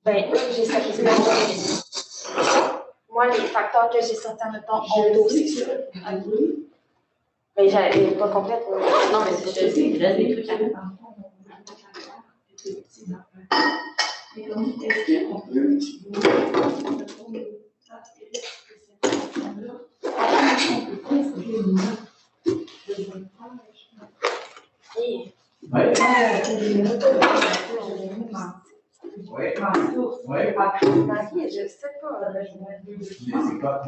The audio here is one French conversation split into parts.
Ben, j'ai certains. Moi, les facteurs que j'ai certains, mettons, auto-sexuels. Mais j'avais pas compris. Non, mais c'est je sais, il reste des trucs à faire. Et donc, est-ce qu'on peut Je sais pas.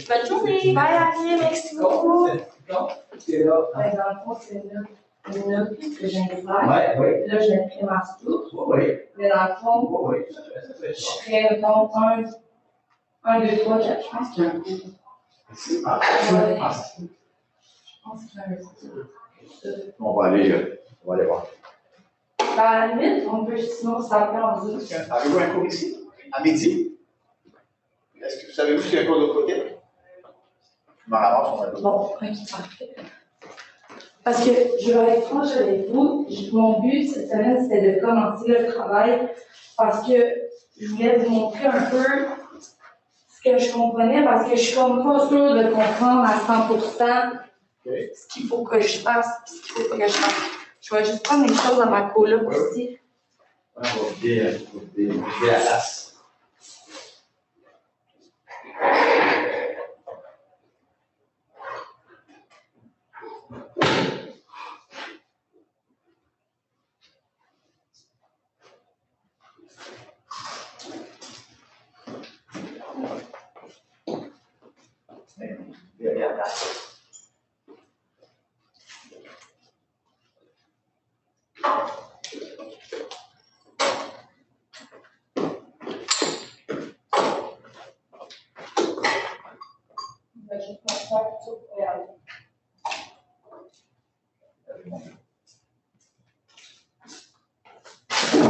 Bonne journée. Bye, Annie, merci beaucoup. dans le fond, c'est une note que j'invite. Oui. Là, je mettrais ma tout. Oui. Mais dans le fond, Oui. je ferais, mettons, 1, 2, 3, 4. Je pense qu'il y a un coup. C'est Je pense qu'il y a un coup. On va aller voir. À la limite, on peut sinon s'appeler en Zoom. Avez-vous un cours ici? À midi? Est-ce que vous savez-vous s'il y a un cours de l'autre côté? Je m'en ramasse, on va aller. Bon, ok, parfait. Parce que je vais être franche avec vous, mon but cette semaine, c'était de commencer le travail parce que je voulais vous montrer un peu ce que je comprenais parce que je suis comme pas sûre de comprendre à 100% ce qu'il faut que je fasse et ce qu'il faut pas que je fasse. Je vais juste prendre les choses dans ma coloc aussi. On va vider la place. Vider la place. Je vais juste faire ça pour y aller.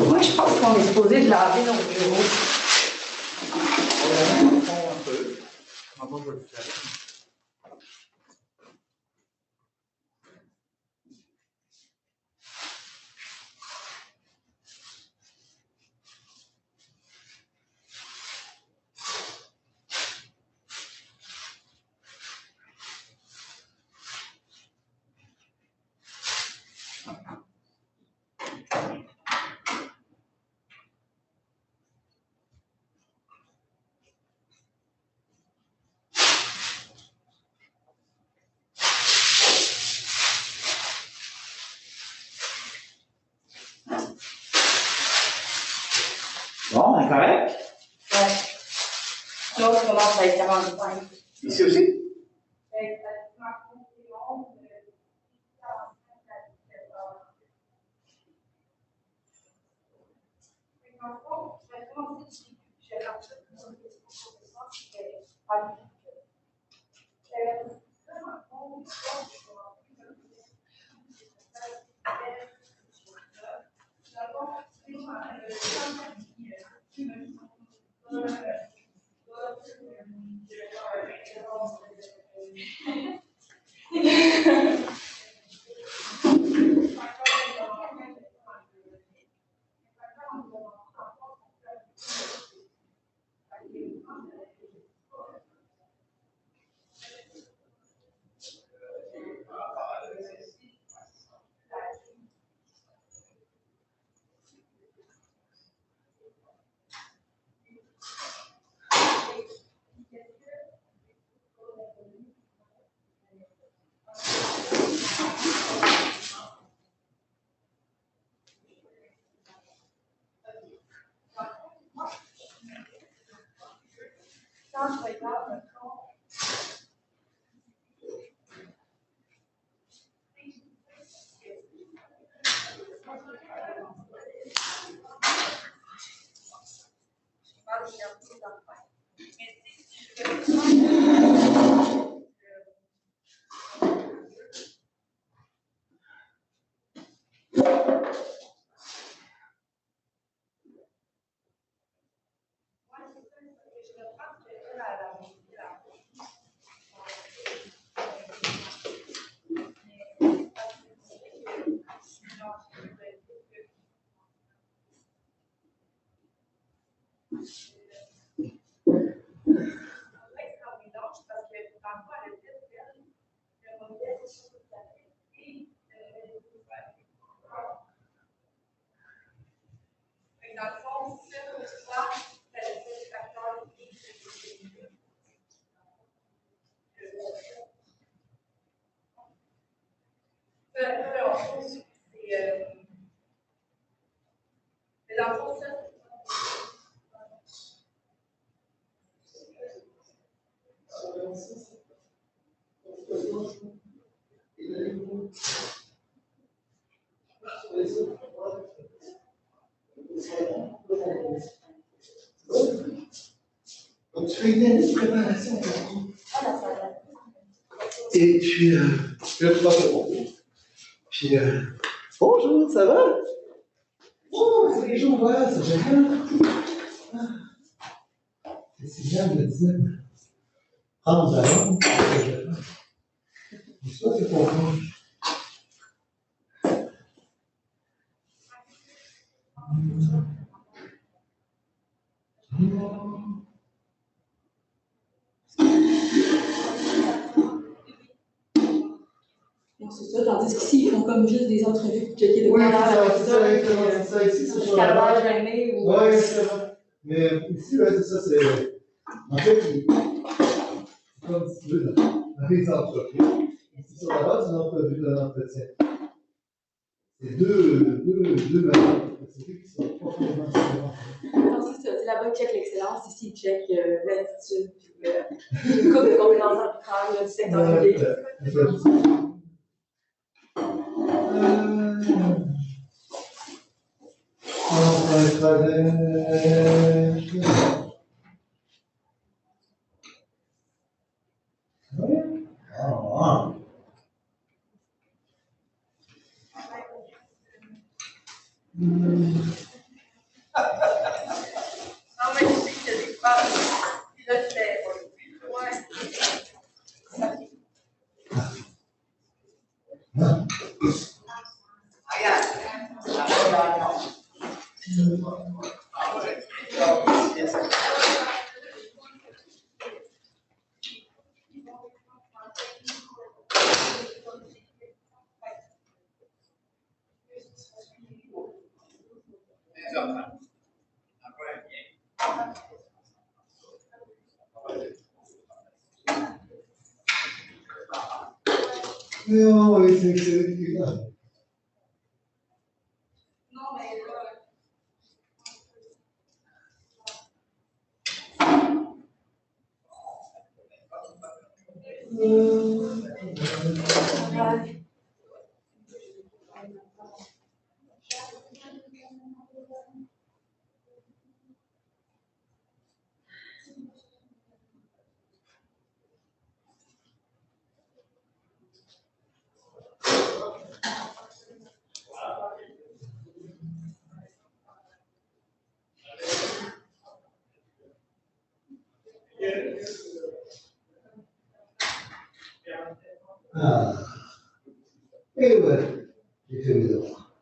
Moi, je pense qu'on est supposé de laver nos bureaux. Un peu. Maman, je vais le faire. Bon, on est correct? Ouais. L'autre commence à être 45. Ici aussi? Donc, tu fais une préparation. Et puis, je vais pas te Puis, bonjour, ça va? Oh, c'est les gens, voilà, ça j'aime bien. C'est bien de dire, prendre la langue, mais ça, c'est pour moi. C'est ça, tandis qu'ici, ils font comme juste des entrevues pour checker de Oui, quoi c'est ça, exactement, c'est ça, ici, c'est sur la calvage gêné ou. Oui, c'est vrai. Mais ici, ouais, c'est ça, c'est. En fait, c'est comme si tu veux, dans les entreprises. Ici, sur la base, c'est une entrevue d'un entretien. C'est deux manières de procéder qui sont profondément différentes. Non, c'est ça. Là-bas, ils checkent l'excellence. Ici, ils checkent l'attitude. Le couple de compétences arbitraires du secteur public. Non, c'est là. Ah. Et ouais, j'ai fait mes devoirs.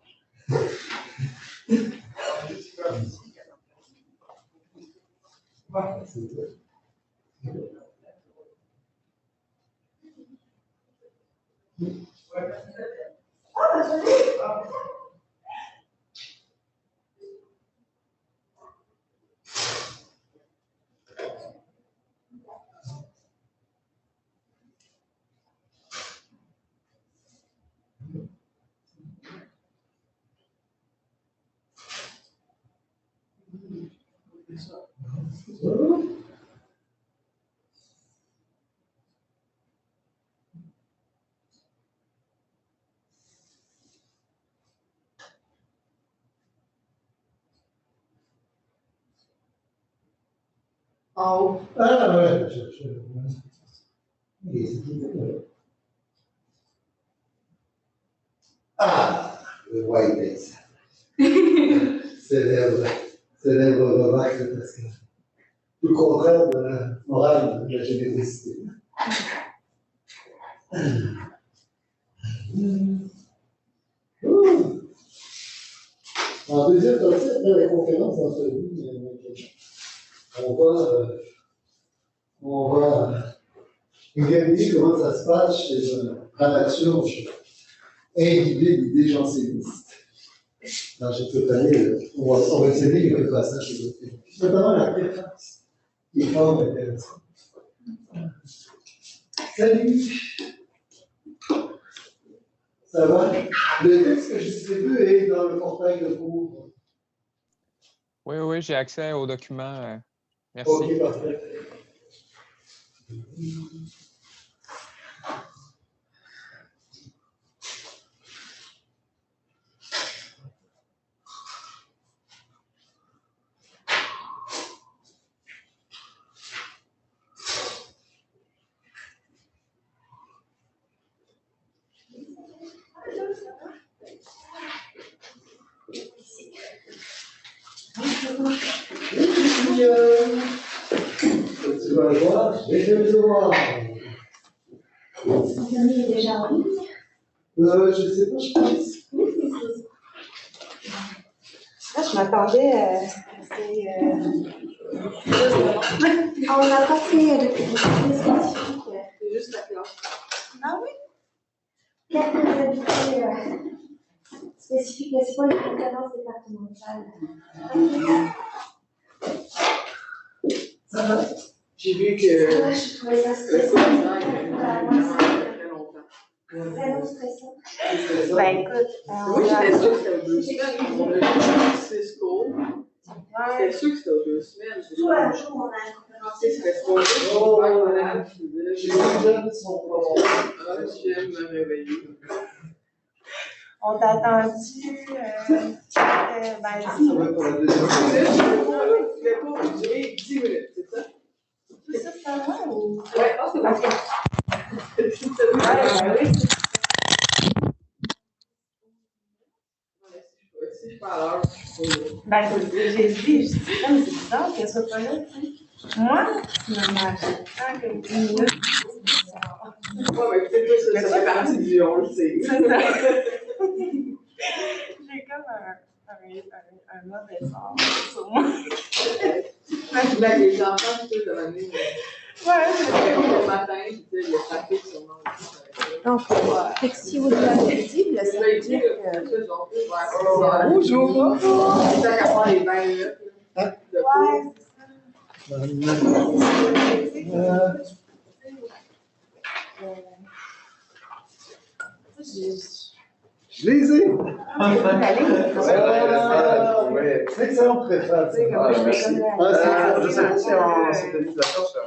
En haut. Ah ouais, Ah, le white days. Célèbre remarque parce que le contraire de la morale de la générosité. En deuxième partie, après la conférence d'entrevue, on va regarder comment ça se passe chez en action, imbiber l'idée janséniste. Dans cette année, on va essayer quelques passages de l'autre. Notamment la préface, qui est fort intéressante. Salut! Ça va? Le texte que je distribue est dans le portail de cours. Oui, j'ai accès aux documents. Merci. Ok, parfait. Tu vas voir, j'ai fait mes devoirs. Son ami est déjà en ligne. Je sais pas, je pense. Là, je m'attendais on n'a pas fait de publicité spécifique. C'est juste la classe. Ah oui? Quelques invités spécifiques, mais c'est pas les conférences départementales. Ça va? J'ai vu que Ouais, je trouvais ça le stressant. commandant, il a très longtemps. Vraiment stressant. Ben, Écoute, Moi, j'étais sûre que c'était aux 2 semaines. On a eu 6 cours. J'étais sûre que c'était aux 2 semaines. tout un jour, on a une conférence. C'était 3 jours. Je suis pas malade. j'ai les jeunes sont pas J'aime me réveiller. On t'a attendu. Ben, Ça va pour la deuxième fois. Le cours a duré 10 minutes, c'est ça? tout ça, c'est moi ou? Ouais, c'est bon. Si je parle à l'heure, je suis pas là. J'ai dit, mais c'est bizarre qu'elle soit pas là, tu sais. Moi, finalement, j'ai comme 10 minutes. Ouais, mais tu sais, ça fait partie du on le sait. C'est ça. J'ai comme un mauvais sort sur moi. Là, les enfants, tu sais, de l'année. Le matin, tu sais, le trafic sûrement. Donc, fait que si vous l'avez visible, ça veut dire que. Bonjour! C'est ça qu'à faire les 20 minutes. Ouais, Je les ai! Ouais. C'est excellent préface. c'est comme Je sais pas si on s'était mis d'accord sur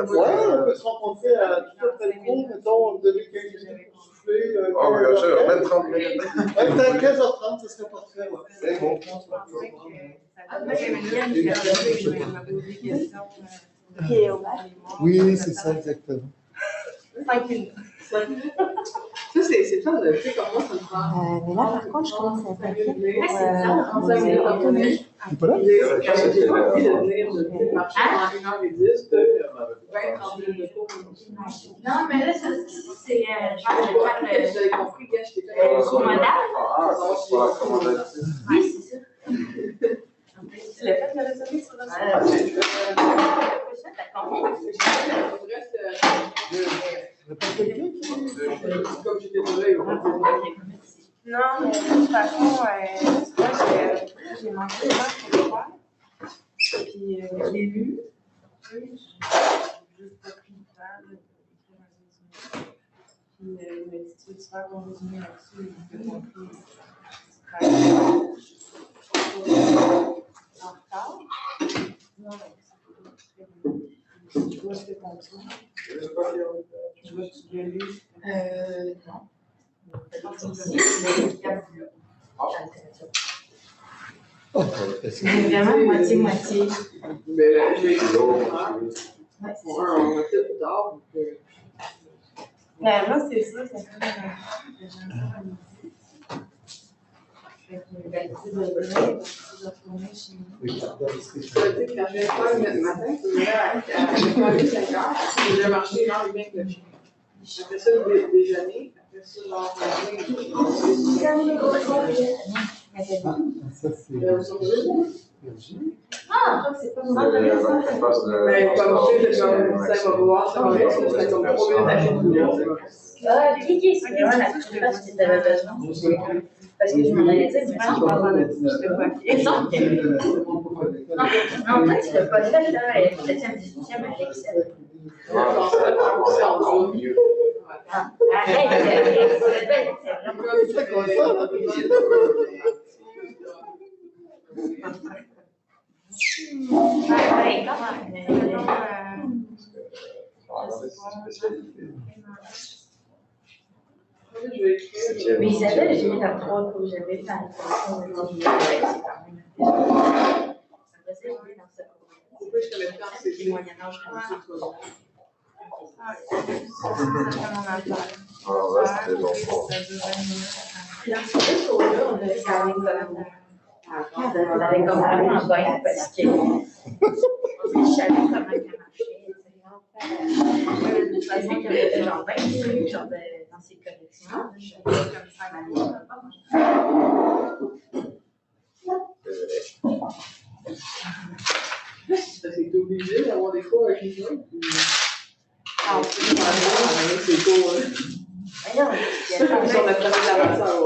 Ouais, on peut se rencontrer à tout après le cours, mettons, donner 15 minutes pour souffler. Oh, bien sûr, même 30 minutes. Peut-être 15h30, ce serait parfait. Ouais. C'est bon. Oui, c'est ça, exactement. 5 minutes. Ça, c'est fun de sais comment ça me prend. Mais là, par contre, je commence à être inquiète. En 5 minutes, on connaît. T'es pas là? J'ai pas envie de venir de marcher pendant 1h10, de 20-30 minutes de cours. Non, mais là, c'est. Vous avez compris, gars, je t'ai fait Le commandant? Ah, c'est pas commandant. Oui, c'est ça. Tu l'as fait, le résumé sur le Ah, c'est comme j'étais déjà, Non, mais de toute façon, moi, j'ai manqué de temps pour le faire. Puis, je l'ai lu. J'ai juste pas pris le temps d'écrire un résumé. Puis, il m'a dit, tu veux faire ton résumé là-dessus? Il m'a compris. En retard? Non, je vois ce que t'as dit. Je vois que tu l'as lu. Non. Oh, C'est vraiment moitié-moitié. mais là, j'ai écrit l'autre. On a fait plus tard. Mais moi, c'est ça, c'est comme oui, Tu sais, quand je vais faire le matin, je vais à 5 heures, je vais marcher 1h30 avec le chien. Après ça, le déjeuner, après ça, genre, Ça, c'est. Ah, je crois que c'est pas moi. Mais comme je sais, ça va voir, ça va être comme 3 minutes à chaque fois. Ah, ok, c'est bien, ça ne sais pas si tu avais besoin. Parce que je m'en allais dire, mais non, non, toi, tu l'as pas fait, là, 7e, 18e à l'Excel. Arrête, c'est vraiment. Ouais, quand même. Mais Isabelle, j'ai mis la 3 que j'avais fait à c'est quand même. Après ça, j'ai mis dans cette Pourquoi je te mets faire ces petit moyen-âge comme ça. On avait comme vraiment un bain parce que je savais comment ça marchait. Je savais qu'il y avait genre 20 trucs genre dans ces collections. Je savais comme ça Parce que t'es obligé d'avoir des cours avec les autres. C'est cool. C'est comme si on a travaillé la matière.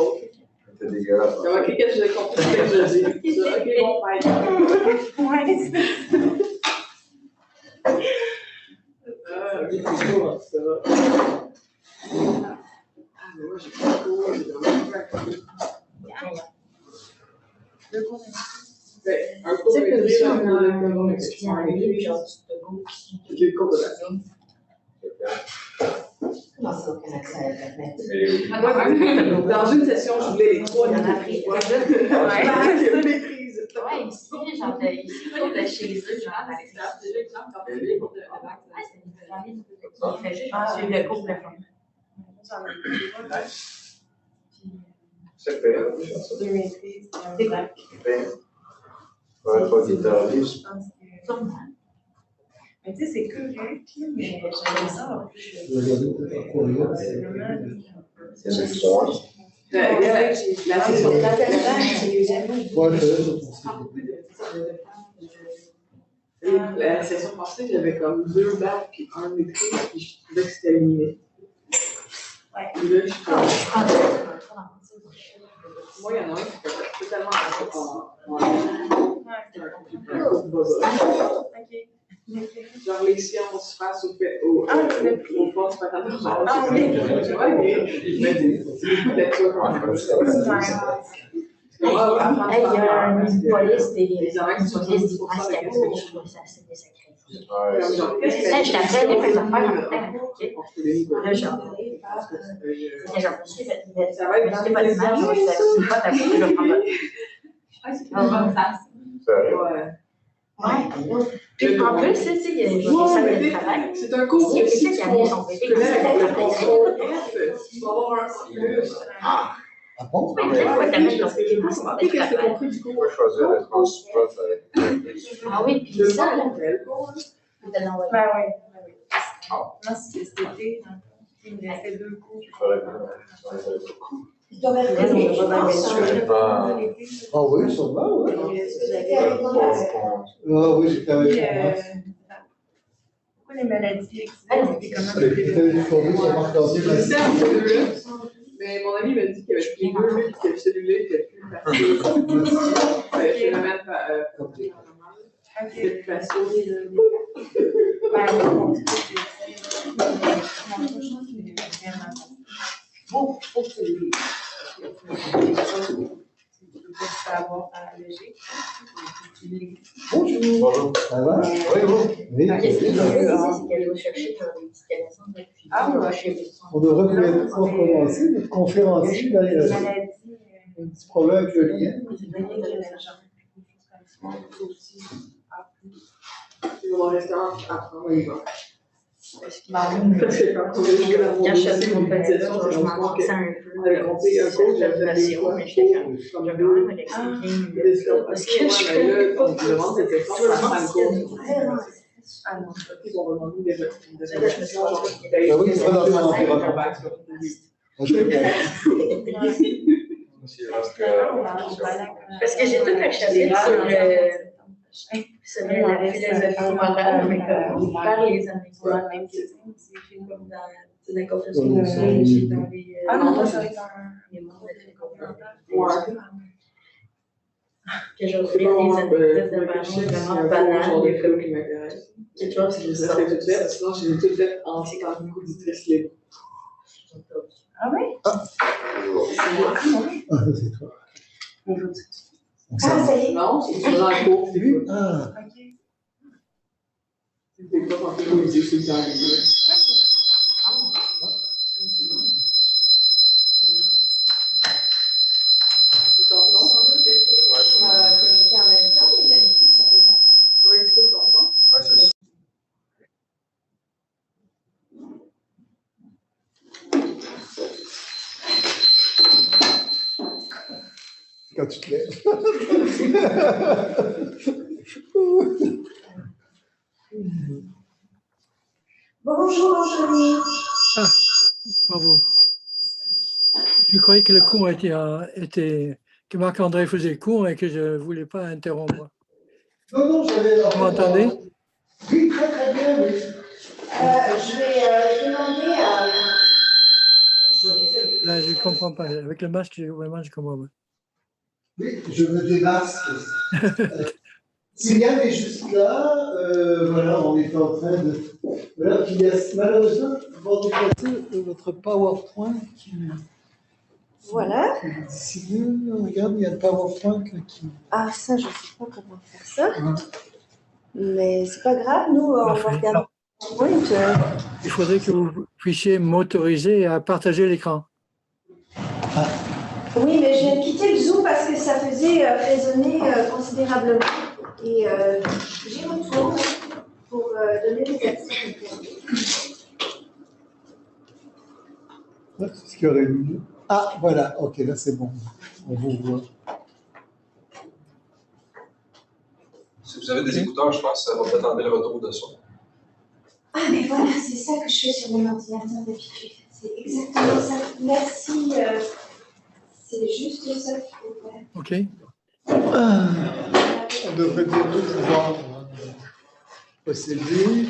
C'est dégueulasse. Il y a marqué que je l'ai compris ce que je dis. Ok, bon, fine. C'est cool, ça va. Ah, mais moi, j'ai pas de cours, j'ai vraiment pas de cours. Un cours de maîtrise en cours d'économie. J'ai le cours de la Comment ça, aucun accès à Internet? Dans une session, je voulais les 3 niveaux. Ouais, maîtrise. Ouais, ici, genre, ici, de chez eux, genre, avec ça. Déjà, exemple, quand tu fais le cours de bac, il fait juste suivre le cours de la fin. C'est fait. De maîtrise. C'est quoi? Ouais, pas guitariste. Je pense que. Mais tu sais, c'est correct, mais j'aimerais ça en plus. Je vais regarder C'est vraiment. C'est le soir. La session de la session passée, j'avais comme 2 bacs puis 1 maîtrise, puis je trouvais que c'était limité. Ouais. Puis là, je suis comme. Moi, il y en a un qui fait totalement genre les sciences face au forces paternelles. Ah oui. Hey, il y a une police des Brascabou, je trouve ça assez désagréable. Je t'appelle des affaires en même temps. Là, genre, c'était genre, monsieur, Ça va être mettez votre image, moi, je ne pas t'appeler, je vais prendre ouais. Puis en plus, tu sais, il y a des salles de travail. c'est un cours Il y a que si quelqu'un tu qui a mis son bébé qui s'est avec le fait contrôle F, tu vas avoir un plus. Ah bon? oui, pourquoi t'as mis ton bébé dans son Ok, qu'est-ce que t'as compris du On cours? peut choisir d'être en spot avec. Ah oui, puis Le ça, là, nom, quel cours? je vais te l'envoyer. Ben oui. Moi, c'était cet été. Il me restait 2 cours. Il faudrait que. Tu dois mettre Je sais pas. Ah oui, sûrement, oui. Ah oui, j'ai quand même. Pourquoi les maladies Ah, existent? Comment Avec les téléphoniques, ça marche dans Je une sais un peu deux, mais mon ami m'a dit qu'il y avait les deux, puis que celui-là était plus facile. Je vais le mettre c'est facile. Faut que savoir faire léger. Bonjour. Ça va? Oui, oui. Oui, Qu'est-ce qu'il oui. dit, c'est qu'elle va chercher dans les petites connaissances, puis Ah, ouais. chez lui. On devrait peut-être recommencer notre conférencier. Là, il y a un petit problème avec le lien. Tu vas dans le restaurant, après, il va. Parce que quand j'achète mon petit je m'en pensais un peu. On avait compris un cours, j'avais des fois, mais j'étais comme, je vais quand même l'expliquer. Parce que je on me demande cette question, ça prend le cours. Ah non. Ils ont demandé des Là, je me suis genre, Ah oui, c'est pas dans un environnement. Ok. Parce que j'ai tout un chapitre sur la philosophie morale, mais comme par les Américains, même que comme dans une conférence dans les. Ah non, moi, ça va être Que je trouve des anecdotes de marché vraiment banales. Des films qui m'intéressent. Quelque chose Je les ai toutes faites, sinon je les ai toutes faites en auditrice libre. Ah oui? Ah, c'est toi. Ah, ça y est. Non, c'est dans la cour. C'est lui? Ah. Ok. C'est des profs en féminisme, c'est le temps libre. C'est ton son? Connecter en même temps, mais d'habitude, ça fait pas ça. Faudrait que tu coupes ton son. Ouais, c'est ça. Quand tu te lèves. Bonjour, Anthony. Bravo. Je croyais que le cours était que Marc-André faisait le cours et que je ne voulais pas interrompre. Non, non, j'avais. Vous m'entendez? Oui, très très bien, oui. Je vais demander à. Là, je ne comprends pas. Avec le masque, vraiment, je comprends pas. Oui, je me démasque. Sylviane est juste là. Voilà, on est en train de. Voilà, puis il y a malheureusement, vous déplacer votre PowerPoint qui. Voilà. D'ici là, regarde, il y a le PowerPoint là, qui. Ah, ça, je ne sais pas comment faire ça. Mais c'est pas grave, nous, on va Parfait. regarder. Il faudrait que vous puissiez m'autoriser à partager l'écran. Oui, mais j'ai quitté le Zoom parce que ça faisait résonner considérablement. Et j'y retourne pour donner des accès. C'est ce qu'il y aurait eu. Ah, voilà, ok, là c'est bon. On vous voit. Si vous avez des écouteurs, je pense que ça va peut-être enlever le retour de son. Ah, mais voilà, c'est ça que je fais sur mon ordinateur d'habitude. C'est exactement ça. Merci. C'est juste ça qu'il faut faire. OK. On devrait bientôt pouvoir posséder.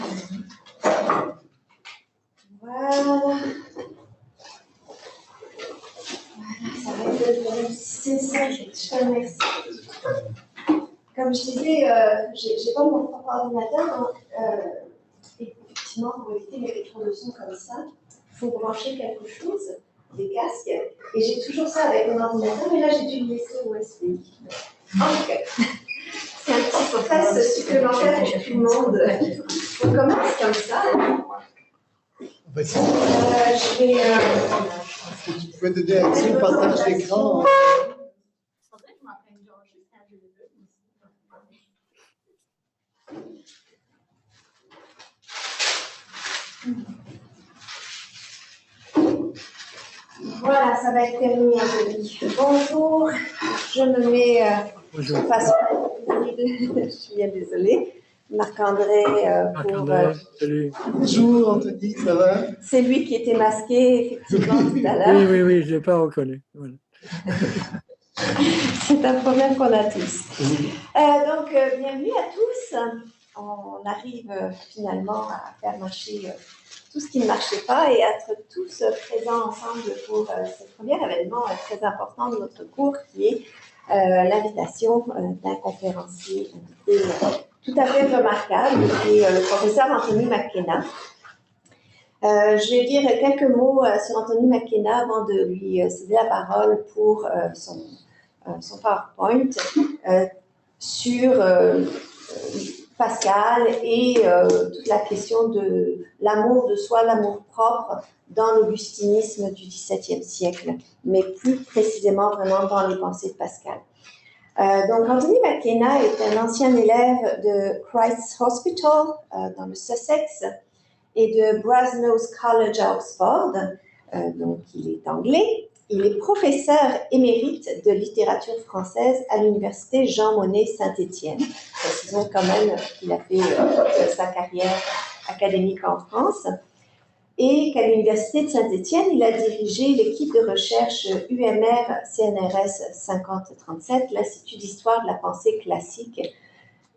Voilà. Ça va être c'est ça, je te remercie. Comme je disais, j'ai pas mon propre ordinateur, donc effectivement, pour éviter les rétros de son comme ça, il faut brancher quelque chose, des casques, et j'ai toujours ça avec mon ordinateur, mais là j'ai dû le laisser au USB. Donc, c'est un petit stress supplémentaire pour tout le monde. On commence comme ça. Je vais. Tu pouvais donner accès au partage d'écran. Voilà, ça va être terminé, Anthony. Bonjour, je me mets face je suis bien désolée. Marc-André, salut. Bonjour Anthony, ça va? C'est lui qui était masqué, effectivement, tout à l'heure. Oui, je ne l'ai pas reconnu. Voilà. C'est un problème qu'on a tous. Donc, bienvenue à tous. On arrive finalement à faire marcher tout ce qui ne marchait pas et être tous présents ensemble pour ce premier événement très important de notre cours qui est l'invitation d'un conférencier invité tout à fait remarquable, qui est le professeur Anthony McKenna. Je vais dire quelques mots sur Anthony McKenna avant de lui céder la parole pour son PowerPoint sur Pascal et toute la question de l'amour de soi, l'amour propre dans l'augustinisme du XVIIe siècle, mais plus précisément vraiment dans les pensées de Pascal. Donc, Anthony McKenna est un ancien élève de Christ's Hospital dans le Sussex et de Brasenose College à Oxford. Donc, il est anglais. Il est professeur émérite de littérature française à l'université Jean Monnet Saint-Étienne. Précisons quand même qu'il a fait toute sa carrière académique en France. et qu'à l'Université de Saint-Étienne, il a dirigé l'équipe de recherche UMR-CNRS 5037, l'Institut d'histoire de la pensée classique,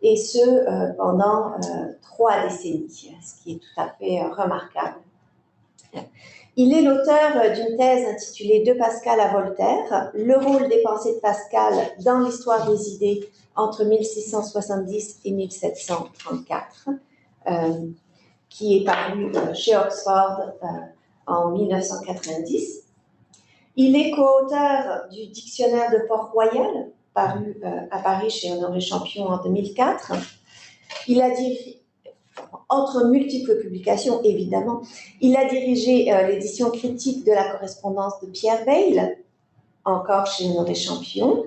et ce pendant 3 décennies, ce qui est tout à fait remarquable. Il est l'auteur d'une thèse intitulée « De Pascal à Voltaire, le rôle des pensées de Pascal dans l'histoire des idées entre 1670 et 1734 », qui est paru chez Oxford en 1990. Il est co-auteur du Dictionnaire de Port-Royal, paru à Paris chez Honoré Champion en 2004. Il a dirigé, entre multiples publications évidemment, il a dirigé l'édition critique de la correspondance de Pierre Bayle, encore chez Honoré Champion.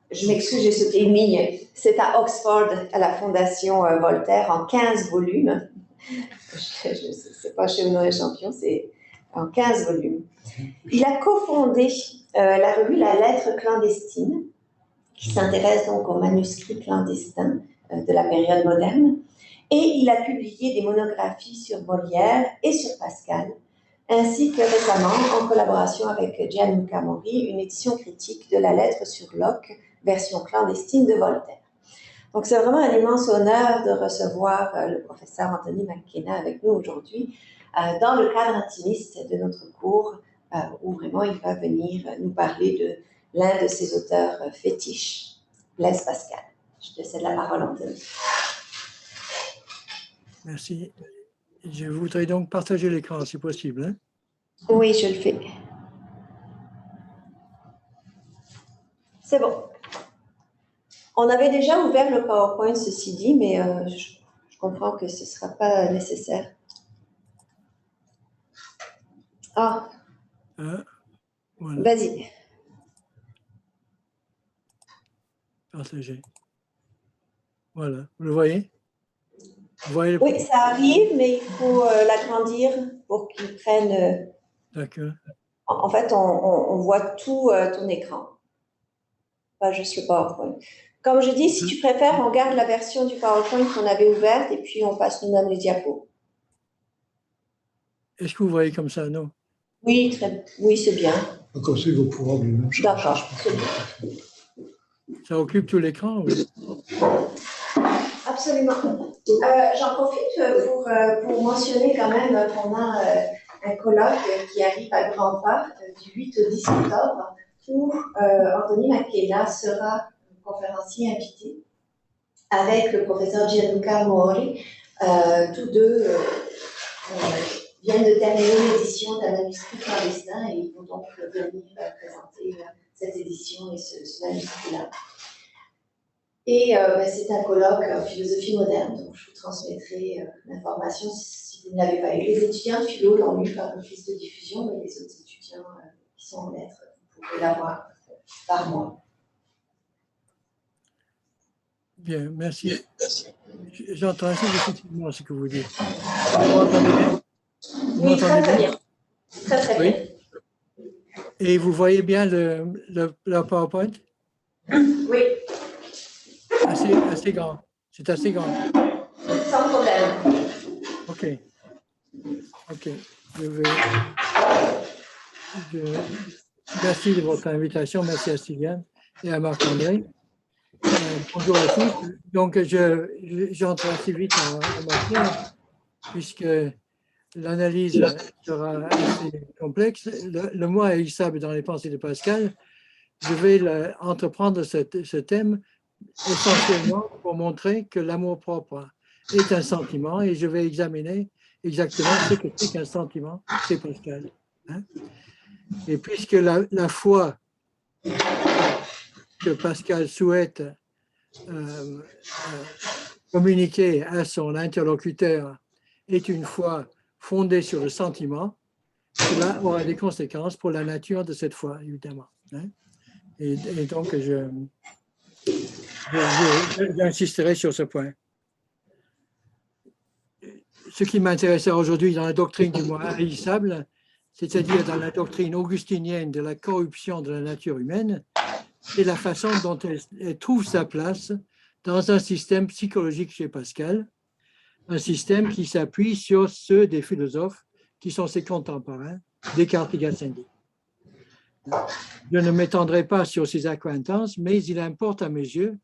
Je m'excuse, j'ai sauté une ligne. C'est à Oxford, à la Fondation Voltaire, en 15 volumes. C'est pas chez Honoré Champion, c'est en 15 volumes. Il a cofondé la revue La Lettre clandestine, qui s'intéresse donc aux manuscrits clandestins de la période moderne, et il a publié des monographies sur Molière et sur Pascal, ainsi que récemment, en collaboration avec Gianluca Mori, une édition critique de la lettre sur Locke, version clandestine de Voltaire. Donc c'est vraiment un immense honneur de recevoir le professeur Anthony McKenna avec nous aujourd'hui, dans le cadre intimiste de notre cours, où vraiment il va venir nous parler de l'un de ses auteurs fétiches, Blaise Pascal. Je te cède la parole, Anthony. Merci. Je voudrais donc partager l'écran, si possible. Hein? Oui, je le fais. C'est bon. On avait déjà ouvert le PowerPoint, ceci dit, mais je comprends que ce ne sera pas nécessaire. Ah. Voilà. Vas-y. Partager. Voilà. Vous le voyez? Vous voyez Oui, ça arrive, mais il faut l'agrandir pour qu'il prenne. D'accord. En fait, on voit tout ton écran, pas juste le PowerPoint. Comme je dis, si tu préfères, on garde la version du PowerPoint qu'on avait ouverte et puis on passe nous-mêmes les diapos. Est-ce que vous voyez comme ça, non? Oui, oui, c'est bien. Comme ça, il va pouvoir lui-même changer. D'accord, c'est bien. Ça occupe tout l'écran, oui? Absolument. J'en profite pour mentionner quand même qu'on a un colloque qui arrive à grands pas du 8 au 10 octobre où Anthony McKenna sera conférencier invité avec le professeur Gianluca Mori. Tous deux viennent de terminer l'édition d'un manuscrit clandestin et ils vont donc venir présenter cette édition et ce manuscrit-là. Et c'est un colloque en philosophie moderne, donc je vous transmettrai l'information si vous ne l'avez pas eu. Les étudiants de philo l'ont lu par office de diffusion, mais les autres étudiants qui sont en lettres, vous pouvez l'avoir par mois. Bien, merci. J'entends assez difficilement ce que vous dites. Vous m'entendez bien? Oui, très bien. Très, très bien. Et vous voyez bien le PowerPoint? Oui. Assez grand. C'est assez grand. Sans problème. OK. Merci de votre invitation. Merci à Sylviane et à Marc-André. Bonjour à tous. Donc, j'entre assez vite en matière, puisque l'analyse sera assez complexe. Le moi haïssable dans les pensées de Pascal, je vais entreprendre ce thème essentiellement pour montrer que l'amour-propre est un sentiment et je vais examiner exactement ce que c'est qu'un sentiment chez Pascal. Hein? Et puisque la foi que Pascal souhaite communiquer à son interlocuteur est une foi fondée sur le sentiment, cela aura des conséquences pour la nature de cette foi, évidemment. Hein? Et donc, j'insisterai sur ce point. Ce qui m'intéresse aujourd'hui dans la doctrine du moi haïssable, c'est-à-dire dans la doctrine augustinienne de la corruption de la nature humaine, c'est la façon dont elle trouve sa place dans un système psychologique chez Pascal, un système qui s'appuie sur ceux des philosophes qui sont ses contemporains, Descartes et Gassendi. Je ne m'étendrai pas sur ces accointances, mais il importe à mes yeux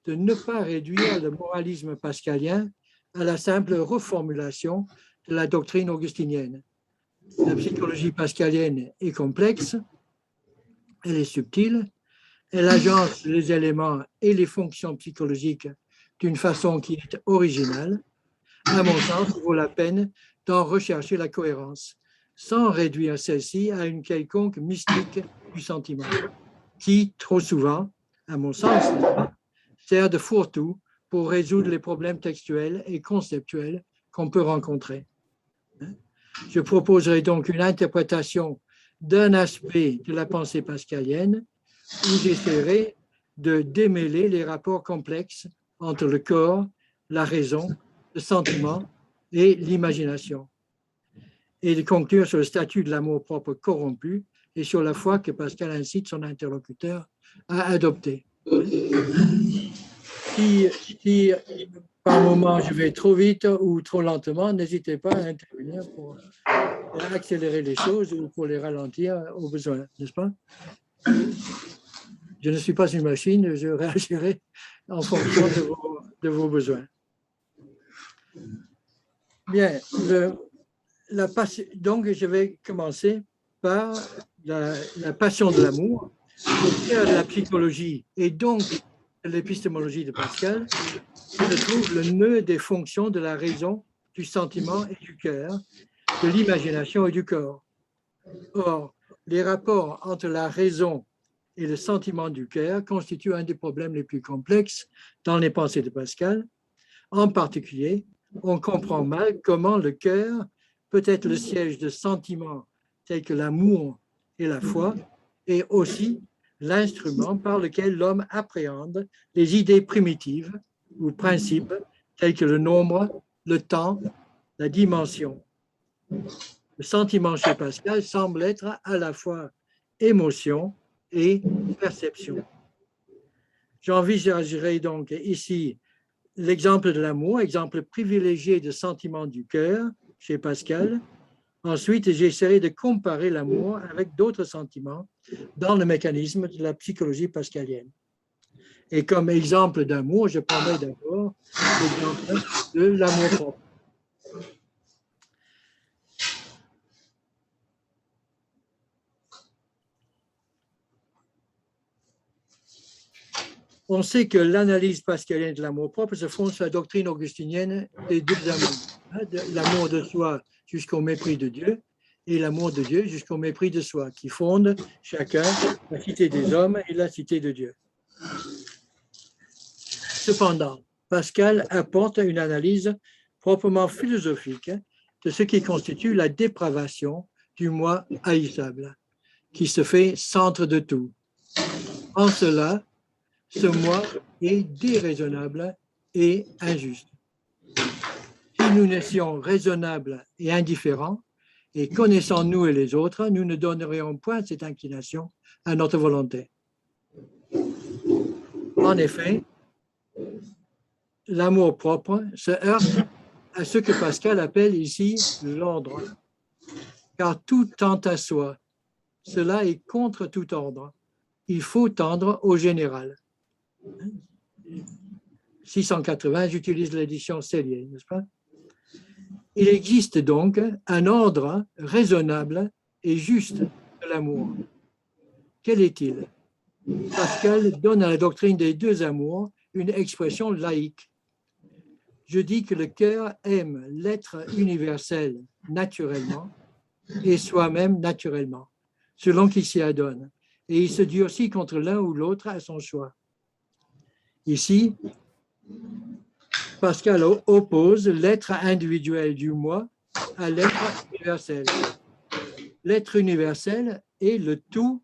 de ne pas réduire le moralisme pascalien à la simple reformulation de la doctrine augustinienne. La psychologie pascalienne est complexe, elle est subtile, elle agence les éléments et les fonctions psychologiques d'une façon qui est originale. À mon sens, il vaut la peine d'en rechercher la cohérence, sans réduire celle-ci à une quelconque mystique du sentiment, qui, trop souvent, à mon sens, sert de fourre-tout pour résoudre les problèmes textuels et conceptuels qu'on peut rencontrer. Je proposerai donc une interprétation d'un aspect de la pensée pascalienne où j'essaierai de démêler les rapports complexes entre le corps, la raison, le sentiment et l'imagination, et de conclure sur le statut de l'amour-propre corrompu et sur la foi que Pascal incite son interlocuteur à adopter. Si par moment je vais trop vite ou trop lentement, n'hésitez pas à intervenir pour accélérer les choses ou pour les ralentir au besoin, n'est-ce pas? Je ne suis pas une machine, je réagirai en fonction de vos besoins. Bien, donc je vais commencer par la passion de l'amour, au cœur de la psychologie et donc de l'épistémologie de Pascal, se trouve le nœud des fonctions de la raison, du sentiment et du cœur, de l'imagination et du corps. Or, les rapports entre la raison et le sentiment du cœur constituent un des problèmes les plus complexes dans les pensées de Pascal. En particulier, on comprend mal comment le cœur peut être le siège de sentiments tels que l'amour et la foi, et aussi l'instrument par lequel l'homme appréhende les idées primitives ou principes tels que le nombre, le temps, la dimension. Le sentiment chez Pascal semble être à la fois émotion et perception. J'envisagerai donc ici l'exemple de l'amour, exemple privilégié de sentiment du cœur chez Pascal. Ensuite, j'essaierai de comparer l'amour avec d'autres sentiments dans le mécanisme de la psychologie pascalienne. Et comme exemple d'amour, je prendrai d'abord l'exemple de l'amour-propre. On sait que l'analyse pascalienne de l'amour-propre se fonde sur la doctrine augustinienne des deux amours, l'amour de soi jusqu'au mépris de Dieu et l'amour de Dieu jusqu'au mépris de soi, qui fondent chacun la cité des hommes et la cité de Dieu. Cependant, Pascal apporte une analyse proprement philosophique de ce qui constitue la dépravation du moi haïssable, qui se fait centre de tout. En cela, ce moi est déraisonnable et injuste. Si nous naissions raisonnables et indifférents, et connaissant nous et les autres, nous ne donnerions point cette inclination à notre volonté. En effet, l'amour-propre se heurte à ce que Pascal appelle ici l'ordre, car tout tend à soi. Cela est contre tout ordre. Il faut tendre au général. 680, j'utilise l'édition Sellier, n'est-ce pas? Il existe donc un ordre raisonnable et juste de l'amour. Quel est-il? Pascal donne à la doctrine des deux amours une expression laïque. Je dis que le cœur aime l'être universel naturellement et soi-même naturellement, selon qu'il s'y adonne, et il se durcit contre l'un ou l'autre à son choix. Ici, Pascal oppose l'être individuel du moi à l'être universel. L'être universel est le tout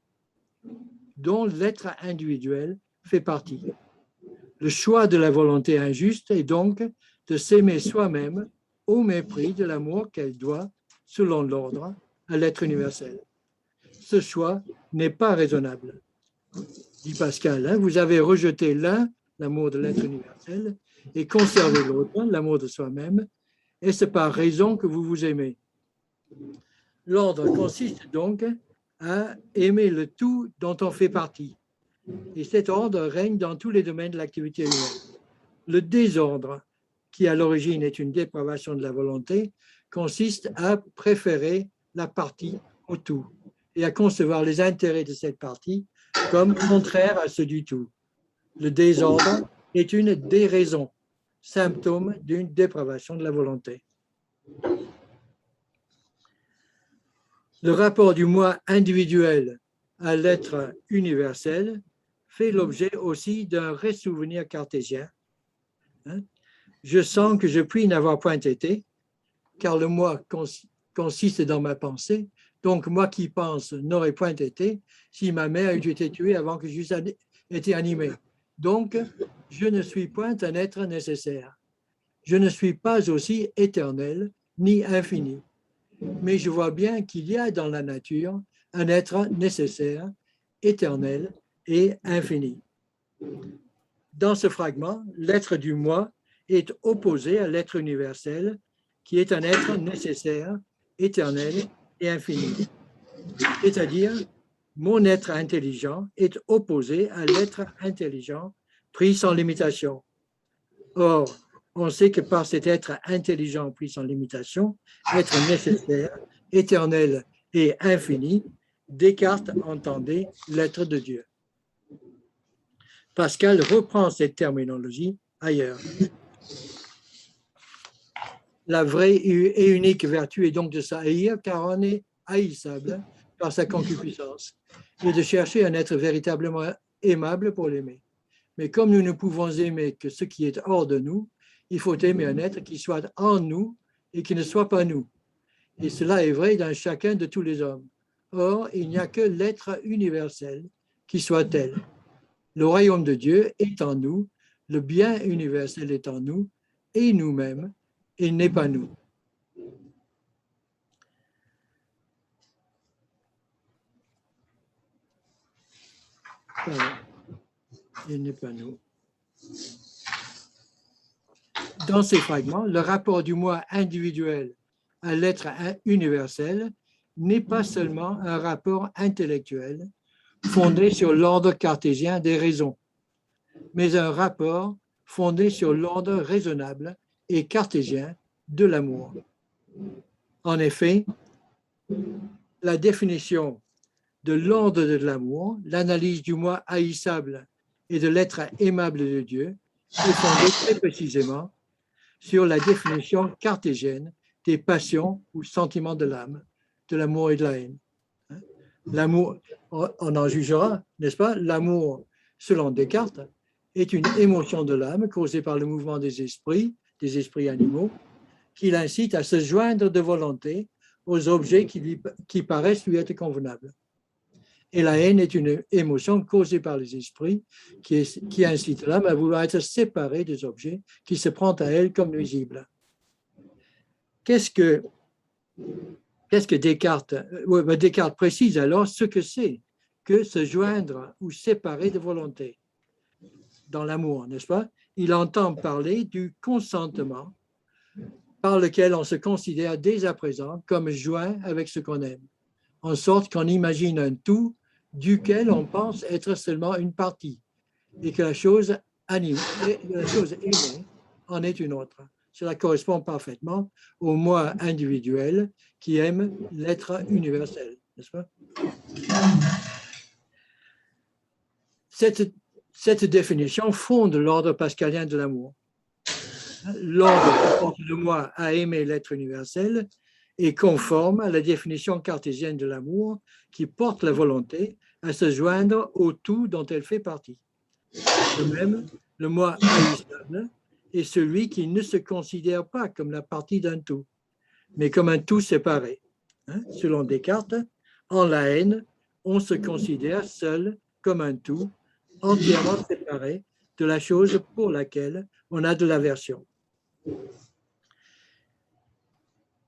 dont l'être individuel fait partie. Le choix de la volonté injuste est donc de s'aimer soi-même au mépris de l'amour qu'elle doit, selon l'ordre, à l'être universel. Ce choix n'est pas raisonnable. Dit Pascal, vous avez rejeté l'un, l'amour de l'être universel, et conservé l'autre, l'amour de soi-même, Est-ce par raison que vous vous aimez? L'ordre consiste donc à aimer le tout dont on fait partie. Et cet ordre règne dans tous les domaines de l'activité humaine. Le désordre, qui à l'origine est une dépravation de la volonté, consiste à préférer la partie au tout et à concevoir les intérêts de cette partie comme contraires à ceux du tout. Le désordre est une déraison, symptôme d'une dépravation de la volonté. Le rapport du moi individuel à l'être universel fait l'objet aussi d'un ressouvenir cartésien. Je sens que je puis n'avoir point été, car le moi consiste dans ma pensée, donc moi qui pense n'aurais point été si ma mère eût été tuée avant que j'eusse été animé. Donc, je ne suis point un être nécessaire. Je ne suis pas aussi éternel ni infini. Mais je vois bien qu'il y a dans la nature un être nécessaire, éternel et infini. Dans ce fragment, l'être du moi est opposé à l'être universel, qui est un être nécessaire, éternel et infini. C'est-à-dire, mon être intelligent est opposé à l'être intelligent, pris sans limitation. Or, on sait que par cet être intelligent pris sans limitation, être nécessaire, éternel et infini, Descartes entendait l'être de Dieu. Pascal reprend cette terminologie ailleurs. La vraie et unique vertu est donc de s'haïr, car on est haïssable par sa concupiscence, et de chercher un être véritablement aimable pour l'aimer. Mais comme nous ne pouvons aimer que ce qui est hors de nous, il faut aimer un être qui soit en nous et qui ne soit pas nous. Et cela est vrai dans chacun de tous les hommes. Or, il n'y a que l'être universel qui soit tel. Le royaume de Dieu est en nous, le bien universel est en nous, et nous-mêmes, il n'est pas nous. Voilà. Il n'est pas nous. Dans ces fragments, le rapport du moi individuel à l'être universel n'est pas seulement un rapport intellectuel fondé sur l'ordre cartésien des raisons, mais un rapport fondé sur l'ordre raisonnable et cartésien de l'amour. En effet, la définition de l'ordre de l'amour, l'analyse du moi haïssable et de l'être aimable de Dieu est fondée très précisément sur la définition cartésienne des passions ou sentiments de l'âme, de l'amour et de la haine. L'amour, on en jugera, n'est-ce pas? L'amour, selon Descartes, est une émotion de l'âme causée par le mouvement des esprits animaux, qui l'incite à se joindre de volonté aux objets qui paraissent lui être convenables. Et la haine est une émotion causée par les esprits qui incite l'âme à vouloir être séparée des objets qui se prend à elle comme nuisibles. Qu'est-ce que Descartes, Descartes précise alors ce que c'est que se joindre ou séparer de volonté dans l'amour, n'est-ce pas? Il entend parler du consentement par lequel on se considère dès à présent comme joint avec ce qu'on aime, en sorte qu'on imagine un tout duquel on pense être seulement une partie et que la chose aimée en est une autre. Cela correspond parfaitement au moi individuel qui aime l'être universel, n'est-ce pas? Cette définition fonde l'ordre pascalien de l'amour. L'ordre qui porte le moi à aimer l'être universel est conforme à la définition cartésienne de l'amour qui porte la volonté à se joindre au tout dont elle fait partie. De même, le moi haïssable est celui qui ne se considère pas comme la partie d'un tout, mais comme un tout séparé. Selon Descartes, en la haine, on se considère seul comme un tout, entièrement séparé de la chose pour laquelle on a de l'aversion.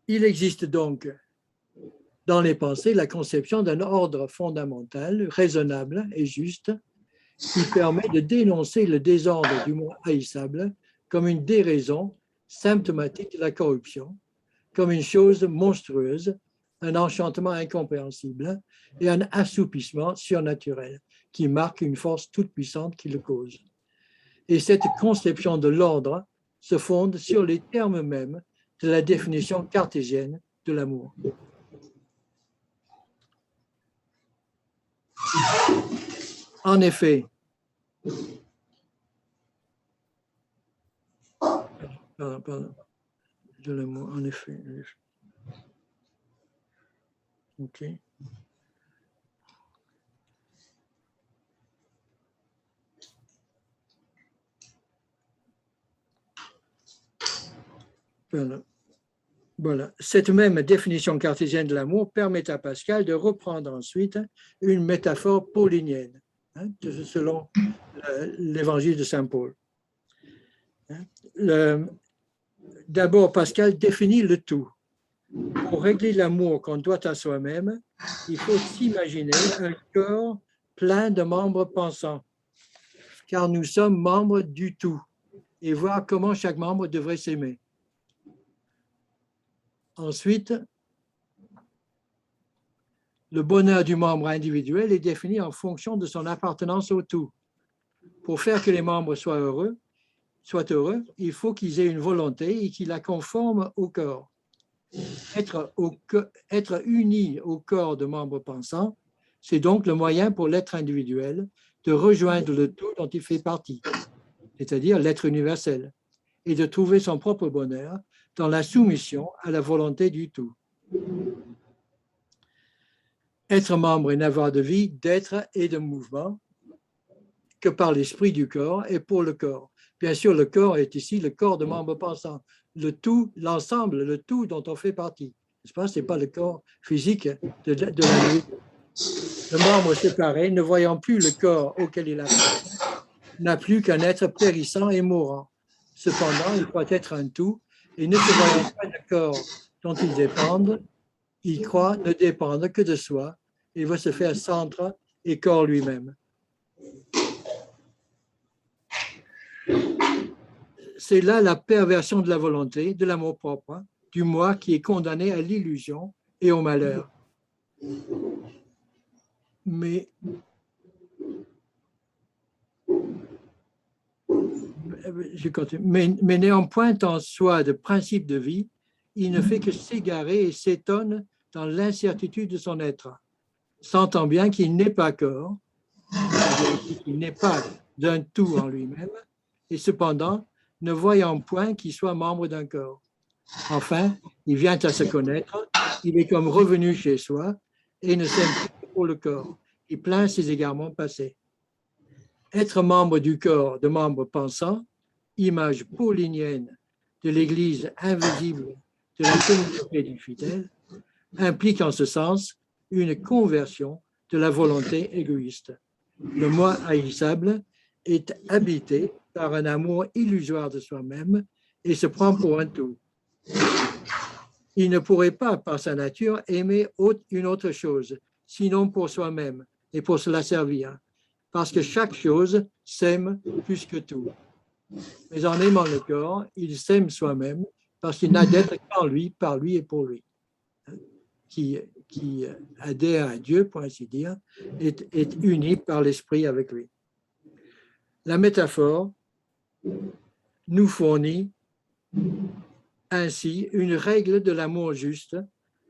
Il existe donc dans les pensées la conception d'un ordre fondamental, raisonnable et juste, qui permet de dénoncer le désordre du moi haïssable comme une déraison symptomatique de la corruption, comme une chose monstrueuse, un enchantement incompréhensible et un assoupissement surnaturel qui marque une force toute puissante qui le cause. Et cette conception de l'ordre se fonde sur les termes mêmes de la définition cartésienne de l'amour. En effet, pardon, de l'amour, en effet. OK. Voilà. Cette même définition cartésienne de l'amour permet à Pascal de reprendre ensuite une métaphore paulinienne, selon l'évangile de saint Paul. D'abord, Pascal définit le tout. Pour régler l'amour qu'on doit à soi-même, il faut s'imaginer un corps plein de membres pensants, car nous sommes membres du tout, et voir comment chaque membre devrait s'aimer. Ensuite, le bonheur du membre individuel est défini en fonction de son appartenance au tout. Pour faire que les membres soient heureux, il faut qu'ils aient une volonté et qu'ils la conforment au corps. Être unis au corps de membres pensants, c'est donc le moyen pour l'être individuel de rejoindre le tout dont il fait partie, c'est-à-dire l'être universel, et de trouver son propre bonheur dans la soumission à la volonté du tout. Être membre et n'avoir de vie, d'être et de mouvement que par l'esprit du corps et pour le corps. Bien sûr, le corps est ici le corps de membres pensants, le tout, l'ensemble, le tout dont on fait partie. Ce n'est pas le corps physique de la vie. Le membre séparé, ne voyant plus le corps auquel il appartient, n'a plus qu'un être périssant et mourant. Cependant, il doit être un tout, et ne se voyant pas le corps dont ils dépendent, il croit ne dépendre que de soi et va se faire centre et corps lui-même. C'est là la perversion de la volonté, de l'amour-propre, du moi qui est condamné à l'illusion et au malheur. Mais néanmoins en soi de principe de vie, il ne fait que s'égarer et s'étonne dans l'incertitude de son être, sentant bien qu'il n'est pas corps, qu'il n'est pas d'un tout en lui-même, et cependant ne voyant point qu'il soit membre d'un corps. Enfin, il vient à se connaître, il est comme revenu chez soi et ne s'aime plus pour le corps. Il plaint ses égarements passés. Être membre du corps de membres pensants, image paulinienne de l'Église invisible de la communauté des fidèles, implique en ce sens une conversion de la volonté égoïste. Le moi haïssable est habité par un amour illusoire de soi-même et se prend pour un tout. Il ne pourrait pas, par sa nature, aimer une autre chose, sinon pour soi-même et pour se la servir, parce que chaque chose s'aime plus que tout. Mais en aimant le corps, il s'aime soi-même parce qu'il n'a d'être qu'en lui, par lui et pour lui. Qui adhère à Dieu, pour ainsi dire, est uni par l'esprit avec lui. La métaphore nous fournit ainsi une règle de l'amour juste,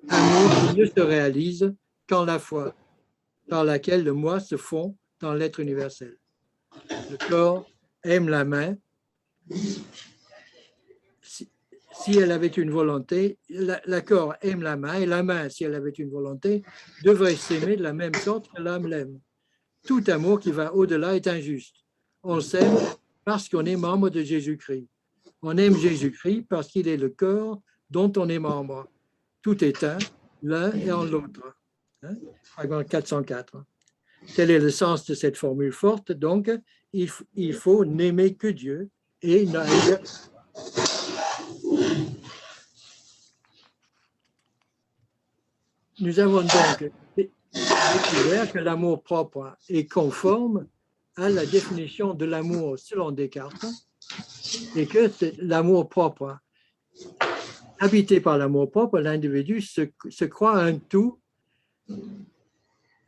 amour qui ne se réalise qu'en la foi, par laquelle le moi se fond dans l'être universel. Le corps aime la main. Si elle avait une volonté, le corps aime la main, et la main, si elle avait une volonté, devrait s'aimer de la même sorte que l'âme l'aime. Tout amour qui va au-delà est injuste. On s'aime parce qu'on est membre de Jésus-Christ. On aime Jésus-Christ parce qu'il est le corps dont on est membre. Tout est un, l'un et en l'autre. Fragment 404. Tel est le sens de cette formule forte. Donc, il faut n'aimer que Dieu et n'ailleurs. Nous avons donc découvert que l'amour propre est conforme à la définition de l'amour selon Descartes et que l'amour propre Habité par l'amour-propre, l'individu se croit un tout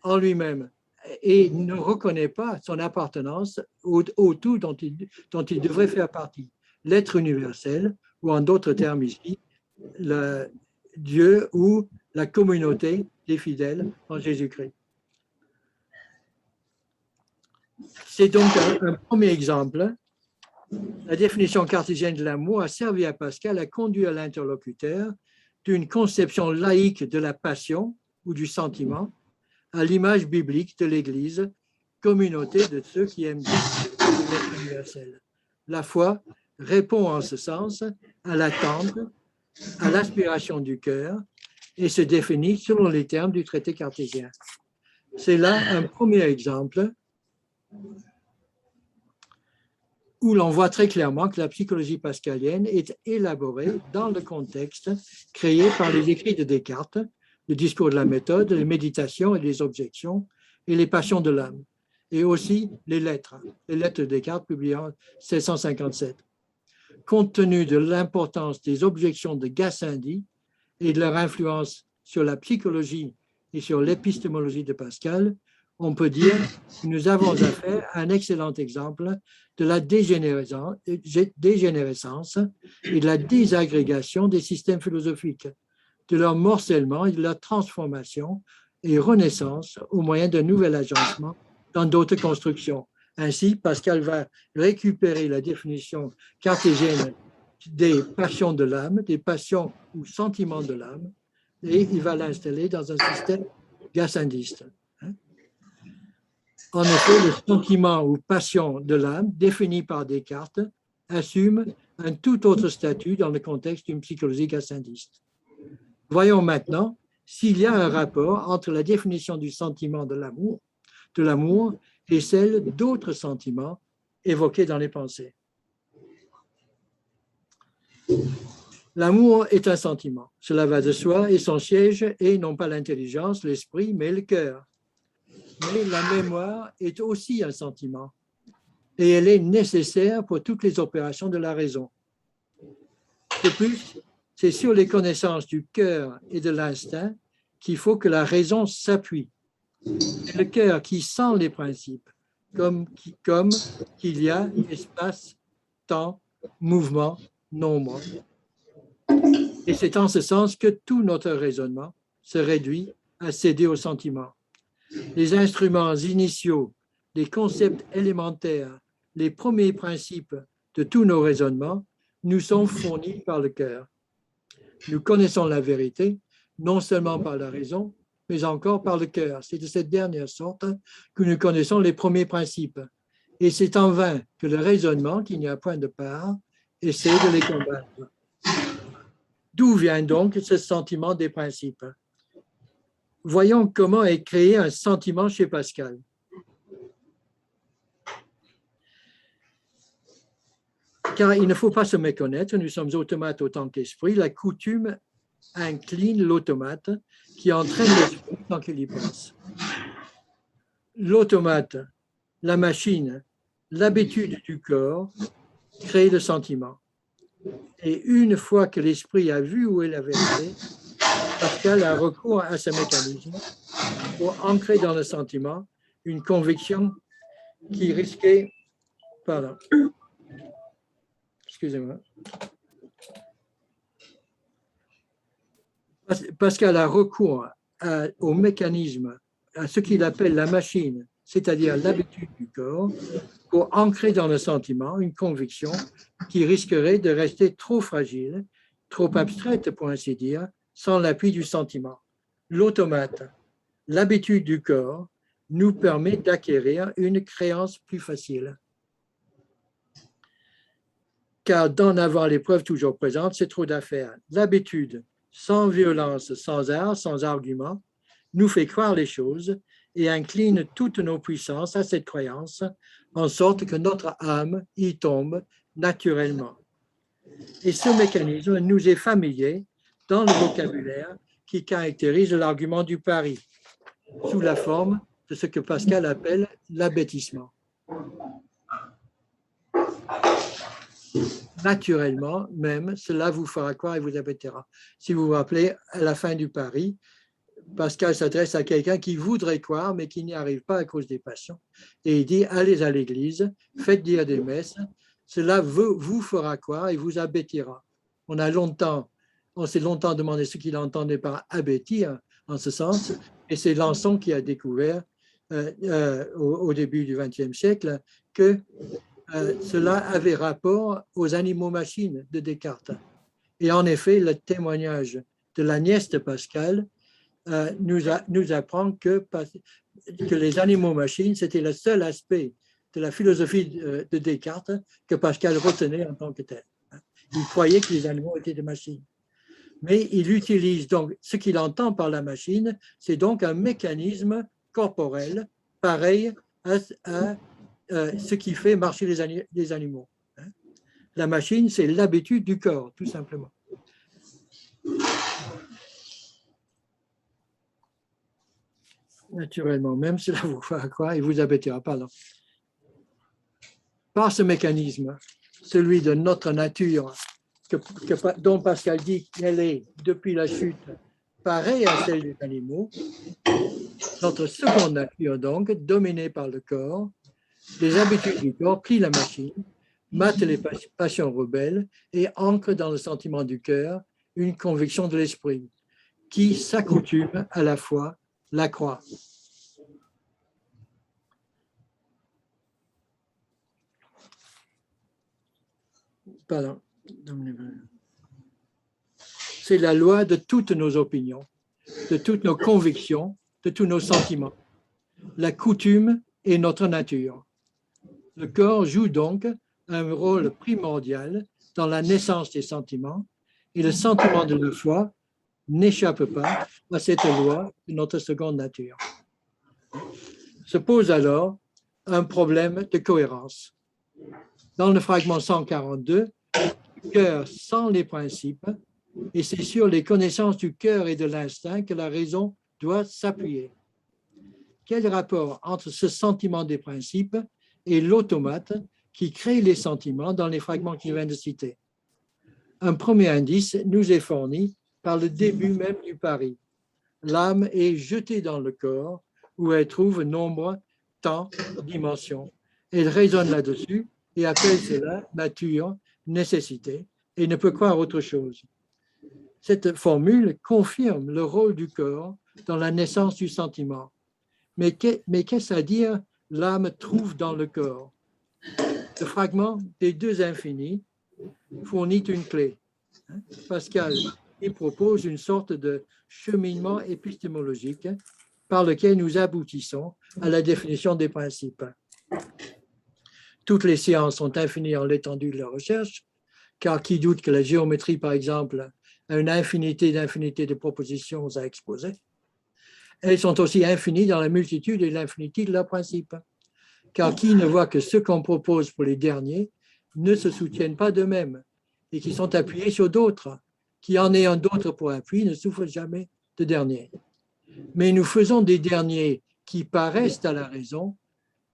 en lui-même et ne reconnaît pas son appartenance au tout dont il devrait faire partie. L'être universel, ou en d'autres termes ici, le Dieu ou la communauté des fidèles en Jésus-Christ. C'est donc un premier exemple. La définition cartésienne de l'amour a servi à Pascal à conduire l'interlocuteur d'une conception laïque de la passion ou du sentiment à l'image biblique de l'Église, communauté de ceux qui aiment Dieu, l'être universel. La foi répond en ce sens à l'attente, à l'aspiration du cœur et se définit selon les termes du traité cartésien. C'est là un premier exemple où l'on voit très clairement que la psychologie pascalienne est élaborée dans le contexte créé par les écrits de Descartes, le discours de la méthode, les méditations et les objections, et les passions de l'âme, et aussi les lettres de Descartes publiées en 1657. Compte tenu de l'importance des objections de Gassendi et de leur influence sur la psychologie et sur l'épistémologie de Pascal, on peut dire que nous avons affaire à un excellent exemple de la dégénérescence et de la désagrégation des systèmes philosophiques, de leur morcellement et de leur transformation et renaissance au moyen d'un nouvel agencement dans d'autres constructions. Ainsi, Pascal va récupérer la définition cartésienne des passions de l'âme, des passions ou sentiments de l'âme, et il va l'installer dans un système gassendiste. En effet, le sentiment ou passion de l'âme, défini par Descartes, assume un tout autre statut dans le contexte d'une psychologie gassendiste. Voyons maintenant s'il y a un rapport entre la définition du sentiment de l'amour et celle d'autres sentiments évoqués dans les pensées. L'amour est un sentiment, cela va de soi, et son siège est non pas l'intelligence, l'esprit, mais le cœur. Mais la mémoire est aussi un sentiment et elle est nécessaire pour toutes les opérations de la raison. De plus, c'est sur les connaissances du cœur et de l'instinct qu'il faut que la raison s'appuie. C'est le cœur qui sent les principes, comme qu'il y a espace, temps, mouvement, nombre. Et c'est en ce sens que tout notre raisonnement se réduit à céder au sentiment. Les instruments initiaux, les concepts élémentaires, les premiers principes de tous nos raisonnements nous sont fournis par le cœur. Nous connaissons la vérité, non seulement par la raison, mais encore par le cœur. C'est de cette dernière sorte que nous connaissons les premiers principes. Et c'est en vain que le raisonnement, qui n'y a point de part, essaie de les combattre. D'où vient donc ce sentiment des principes? Voyons comment est créé un sentiment chez Pascal. Car il ne faut pas se méconnaître, nous sommes automates autant qu'esprit. La coutume incline l'automate qui entraîne l'esprit tant qu'il y pense. L'automate, la machine, l'habitude du corps crée le sentiment. Et une fois que l'esprit a vu où est la vérité, Pascal a recours à ce mécanisme pour ancrer dans le sentiment une conviction qui risquait... Pardon. Excusez-moi. Pascal a recours au mécanisme, à ce qu'il appelle la machine, c'est-à-dire l'habitude du corps, pour ancrer dans le sentiment une conviction qui risquerait de rester trop fragile, trop abstraite pour ainsi dire, sans l'appui du sentiment. L'automate, l'habitude du corps, nous permet d'acquérir une créance plus facile. Car d'en avoir les preuves toujours présentes, c'est trop d'affaires. L'habitude, sans violence, sans art, sans argument, nous fait croire les choses et incline toutes nos puissances à cette croyance, en sorte que notre âme y tombe naturellement. Et ce mécanisme nous est familier dans le vocabulaire qui caractérise l'argument du pari, sous la forme de ce que Pascal appelle l'abêtissement. naturellement même, cela vous fera croire et vous abattira. Si vous vous rappelez, à la fin du pari, Pascal s'adresse à quelqu'un qui voudrait croire, mais qui n'y arrive pas à cause des passions. Et il dit, allez à l'église, faites dire des messes, cela vous fera croire et vous abêtira. On s'est longtemps demandé ce qu'il entendait par abêtir, en ce sens, et c'est Lançon qui a découvert au début du XXe siècle que cela avait rapport aux animaux-machines de Descartes. Et en effet, le témoignage de la nièce de Pascal nous apprend que les animaux-machines, c'était le seul aspect de la philosophie de Descartes que Pascal retenait en tant que tel. Il croyait que les animaux étaient des machines. Mais il utilise donc, ce qu'il entend par la machine, c'est donc un mécanisme corporel pareil à ce qui fait marcher les animaux. La machine, c'est l'habitude du corps, tout simplement. Naturellement, même cela vous fera croire et vous abêtira, pardon. Par ce mécanisme, celui de notre nature, dont Pascal dit qu'elle est, depuis la chute, pareille à celle des animaux, notre seconde nature, donc, dominée par le corps, les habitudes du corps plient la machine, mate les passions rebelles et ancre dans le sentiment du cœur une conviction de l'esprit, qui s'accoutume à la foi, la croix. Pardon. C'est la loi de toutes nos opinions, de toutes nos convictions, de tous nos sentiments. La coutume est notre nature. Le corps joue donc un rôle primordial dans la naissance des sentiments et le sentiment de la foi n'échappe pas à cette loi de notre seconde nature. Se pose alors un problème de cohérence. Dans le fragment 142, le cœur sans les principes, et c'est sur les connaissances du cœur et de l'instinct que la raison doit s'appuyer. Quel rapport entre ce sentiment des principes et l'automate qui crée les sentiments dans les fragments qu'il vient de citer? Un premier indice nous est fourni par le début même du pari. L'âme est jetée dans le corps où elle trouve nombre, temps, dimension. Elle raisonne là-dessus et appelle cela nature, nécessité, et ne peut croire autre chose. Cette formule confirme le rôle du corps dans la naissance du sentiment. Mais qu'est-ce à dire l'âme trouve dans le corps? Le fragment des deux infinis fournit une clé. Pascal il propose une sorte de cheminement épistémologique par lequel nous aboutissons à la définition des principes. Toutes les sciences sont infinies en l'étendue de la recherche, car qui doute que la géométrie, par exemple, a une infinité de propositions à exposer. Elles sont aussi infinies dans la multitude et l'infinité de leurs principes, car qui ne voit que ce qu'on propose pour les derniers ne se soutiennent pas d'eux-mêmes et qui sont appuyés sur d'autres, qui en ayant d'autres pour appui ne souffrent jamais de derniers. Mais nous faisons des derniers qui paraissent à la raison,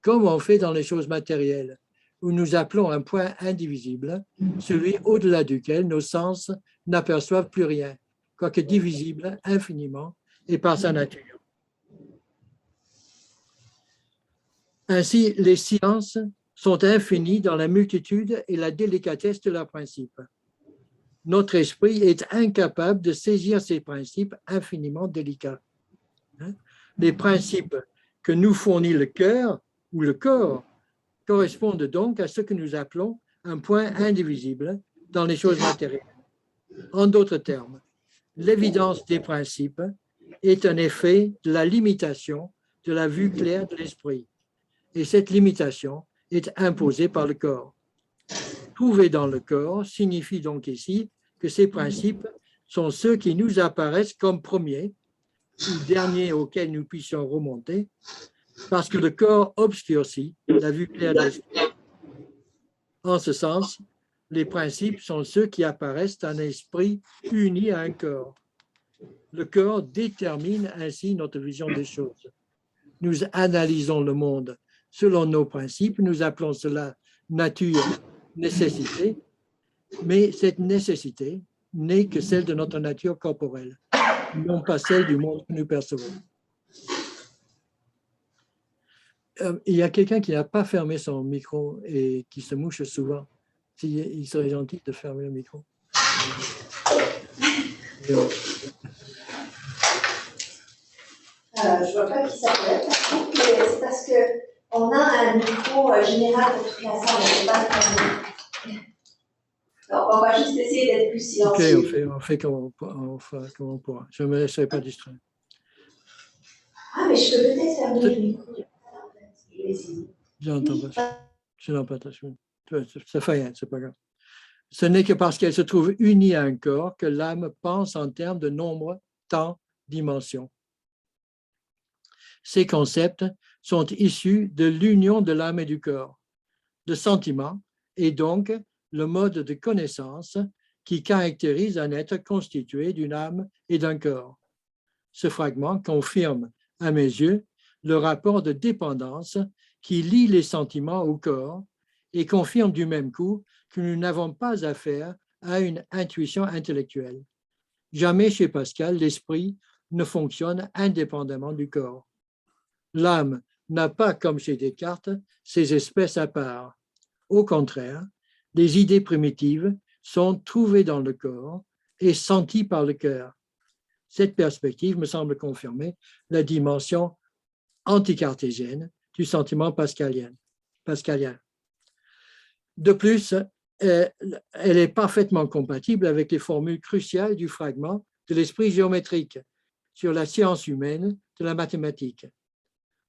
comme on fait dans les choses matérielles, où nous appelons un point indivisible, celui au-delà duquel nos sens n'aperçoivent plus rien, quoique divisible infiniment et par sa nature. Ainsi, les sciences sont infinies dans la multitude et la délicatesse de leurs principes. Notre esprit est incapable de saisir ces principes infiniment délicats. Les principes que nous fournit le cœur ou le corps correspondent donc à ce que nous appelons un point indivisible dans les choses matérielles. En d'autres termes, l'évidence des principes est un effet de la limitation de la vue claire de l'esprit. Et cette limitation est imposée par le corps. Trouver dans le corps signifie donc ici que ces principes sont ceux qui nous apparaissent comme premiers ou derniers auxquels nous puissions remonter, parce que le corps obscurcit la vue claire de l'esprit. En ce sens, les principes sont ceux qui apparaissent en esprit uni à un corps. Le corps détermine ainsi notre vision des choses. Nous analysons le monde selon nos principes, nous appelons cela nature, nécessité, mais cette nécessité n'est que celle de notre nature corporelle, non pas celle du monde que nous percevons. Il y a quelqu'un qui n'a pas fermé son micro et qui se mouche souvent. Il serait gentil de fermer le micro. Je ne vois pas qui ça peut être, mais c'est parce qu'on a un micro général pour toute la salle, on ne peut pas le fermer. Donc, on va juste essayer d'être plus silencieux. Ok, on fait comme on pourra. Je ne me laisserai pas distraire. Ah, mais je peux peut-être fermer le micro. Je vais essayer. Je n'entends pas. Je n'entends pas. Ça fait rien, c'est pas grave. Ce n'est que parce qu'elle se trouve unie à un corps que l'âme pense en termes de nombre, temps, dimension. Ces concepts sont issus de l'union de l'âme et du corps, de sentiments, et donc le mode de connaissance qui caractérise un être constitué d'une âme et d'un corps. Ce fragment confirme, à mes yeux, le rapport de dépendance qui lie les sentiments au corps et confirme du même coup que nous n'avons pas affaire à une intuition intellectuelle. Jamais chez Pascal, l'esprit ne fonctionne indépendamment du corps. L'âme n'a pas, comme chez Descartes, ses espèces à part. Au contraire, les idées primitives sont trouvées dans le corps et senties par le cœur. Cette perspective me semble confirmer la dimension anticartésienne du sentiment pascalien. De plus, elle est parfaitement compatible avec les formules cruciales du fragment de l'esprit géométrique sur la science humaine de la mathématique.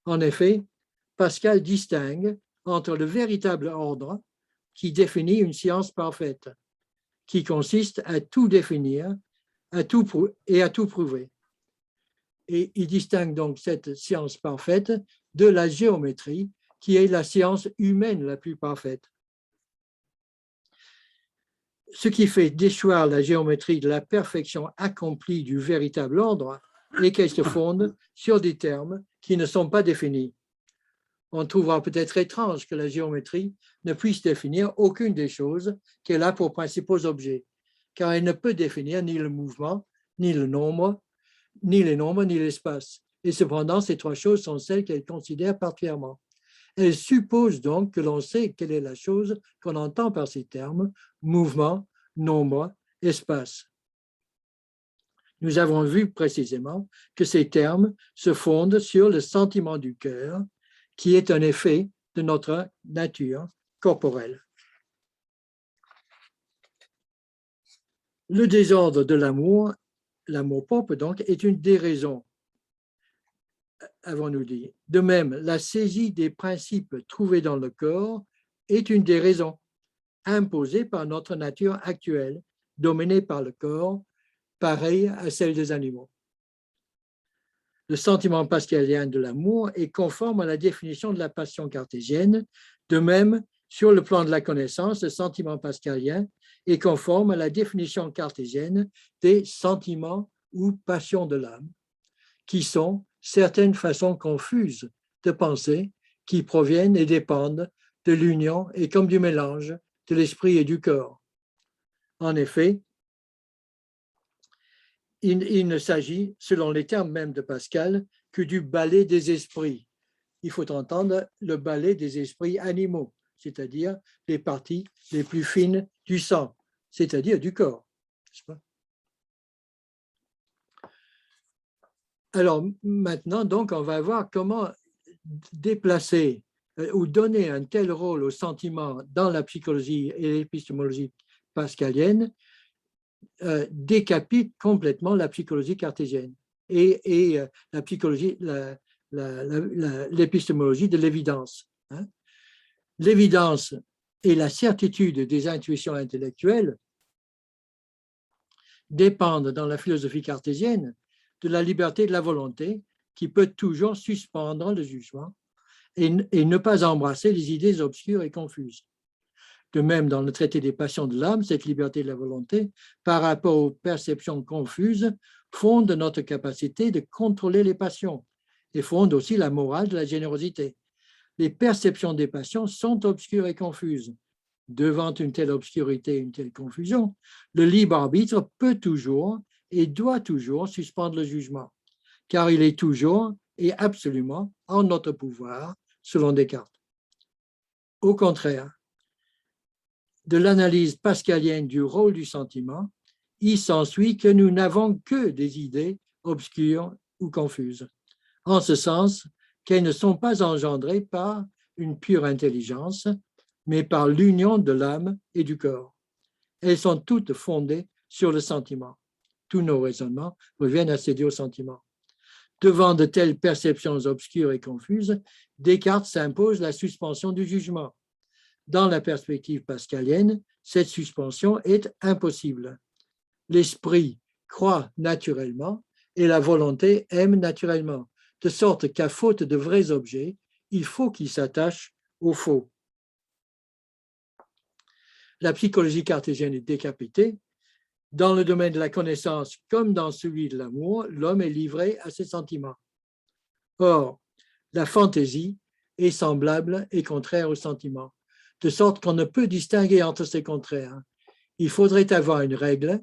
En effet, Pascal distingue entre le véritable ordre qui définit une science parfaite, qui consiste à tout définir et à tout prouver. Et il distingue donc cette science parfaite de la géométrie, qui est la science humaine la plus parfaite. Ce qui fait déchoir la géométrie de la perfection accomplie du véritable ordre est qu'elle se fonde sur des termes qui ne sont pas définis. On trouvera peut-être étrange que la géométrie ne puisse définir aucune des choses qu'elle a pour principaux objets, car elle ne peut définir ni le mouvement, ni le nombre, ni les nombres, ni l'espace. Et cependant, ces trois choses sont celles qu'elle considère particulièrement. Elle suppose donc que l'on sait quelle est la chose qu'on entend par ces termes, mouvement, nombre, espace. Nous avons vu précisément que ces termes se fondent sur le sentiment du cœur, qui est un effet de notre nature corporelle. Le désordre de l'amour, l'amour-propre donc, est une déraison, avons-nous dit. De même, la saisie des principes trouvés dans le corps est une déraison imposée par notre nature actuelle, dominée par le corps, pareille à celle des animaux. Le sentiment pascalien de l'amour est conforme à la définition de la passion cartésienne. De même, sur le plan de la connaissance, le sentiment pascalien est conforme à la définition cartésienne des sentiments ou passions de l'âme, qui sont certaines façons confuses de penser qui proviennent et dépendent de l'union et comme du mélange de l'esprit et du corps. En effet, il ne s'agit, selon les termes même de Pascal, que du ballet des esprits. Il faut entendre le ballet des esprits animaux, c'est-à-dire les parties les plus fines du sang, c'est-à-dire du corps. Alors maintenant, donc, on va voir comment déplacer ou donner un tel rôle au sentiment dans la psychologie et l'épistémologie pascalienne décapite complètement la psychologie cartésienne et la psychologie, l'épistémologie de l'évidence. Hein. L'évidence et la certitude des intuitions intellectuelles dépendent dans la philosophie cartésienne de la liberté de la volonté qui peut toujours suspendre le jugement et ne pas embrasser les idées obscures et confuses. De même, dans le traité des passions de l'âme, cette liberté de la volonté, par rapport aux perceptions confuses, fonde notre capacité de contrôler les passions et fonde aussi la morale de la générosité. Les perceptions des passions sont obscures et confuses, devant une telle obscurité, une telle confusion, le libre arbitre peut toujours et doit toujours suspendre le jugement, car il est toujours et absolument en notre pouvoir, selon Descartes. Au contraire, de l'analyse pascalienne du rôle du sentiment, il s'ensuit que nous n'avons que des idées obscures ou confuses, en ce sens qu'elles ne sont pas engendrées par une pure intelligence, mais par l'union de l'âme et du corps. Elles sont toutes fondées sur le sentiment. Tous nos raisonnements reviennent à céder au sentiment. Devant de telles perceptions obscures et confuses, Descartes s'impose la suspension du jugement. Dans la perspective pascalienne, cette suspension est impossible. L'esprit croit naturellement et la volonté aime naturellement, de sorte qu'à faute de vrais objets, il faut qu'il s'attache au faux. La psychologie cartésienne est décapitée. Dans le domaine de la connaissance comme dans celui de l'amour, l'homme est livré à ses sentiments. Or, la fantaisie est semblable et contraire au sentiment, de sorte qu'on ne peut distinguer entre ces contraires. Il faudrait avoir une règle.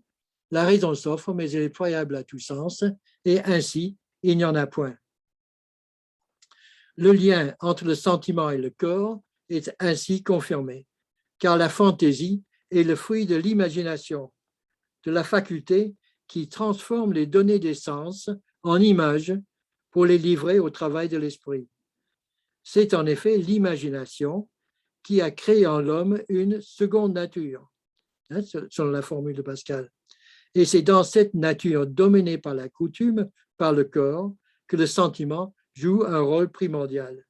La raison s'offre, mais elle est ployable à tous sens, et ainsi, il n'y en a point. Le lien entre le sentiment et le corps est ainsi confirmé, car la fantaisie est le fruit de l'imagination, de la faculté qui transforme les données des sens en images pour les livrer au travail de l'esprit. C'est en effet l'imagination qui a créé en l'homme une seconde nature, selon la formule de Pascal. Et c'est dans cette nature dominée par la coutume, par le corps, que le sentiment joue un rôle primordial,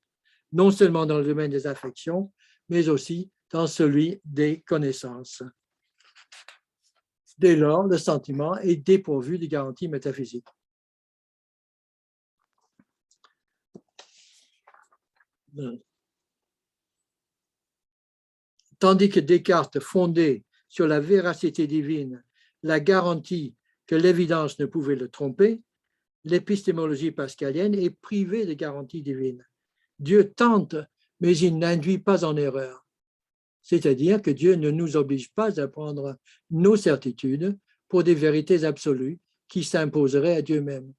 non seulement dans le domaine des affections, mais aussi dans celui des connaissances. Dès lors, le sentiment est dépourvu de garanties métaphysiques. Tandis que Descartes fondait sur la véracité divine la garantie que l'évidence ne pouvait le tromper, l'épistémologie pascalienne est privée de garanties divines. Dieu tente, mais il n'induit pas en erreur. C'est-à-dire que Dieu ne nous oblige pas à prendre nos certitudes pour des vérités absolues qui s'imposeraient à Dieu même.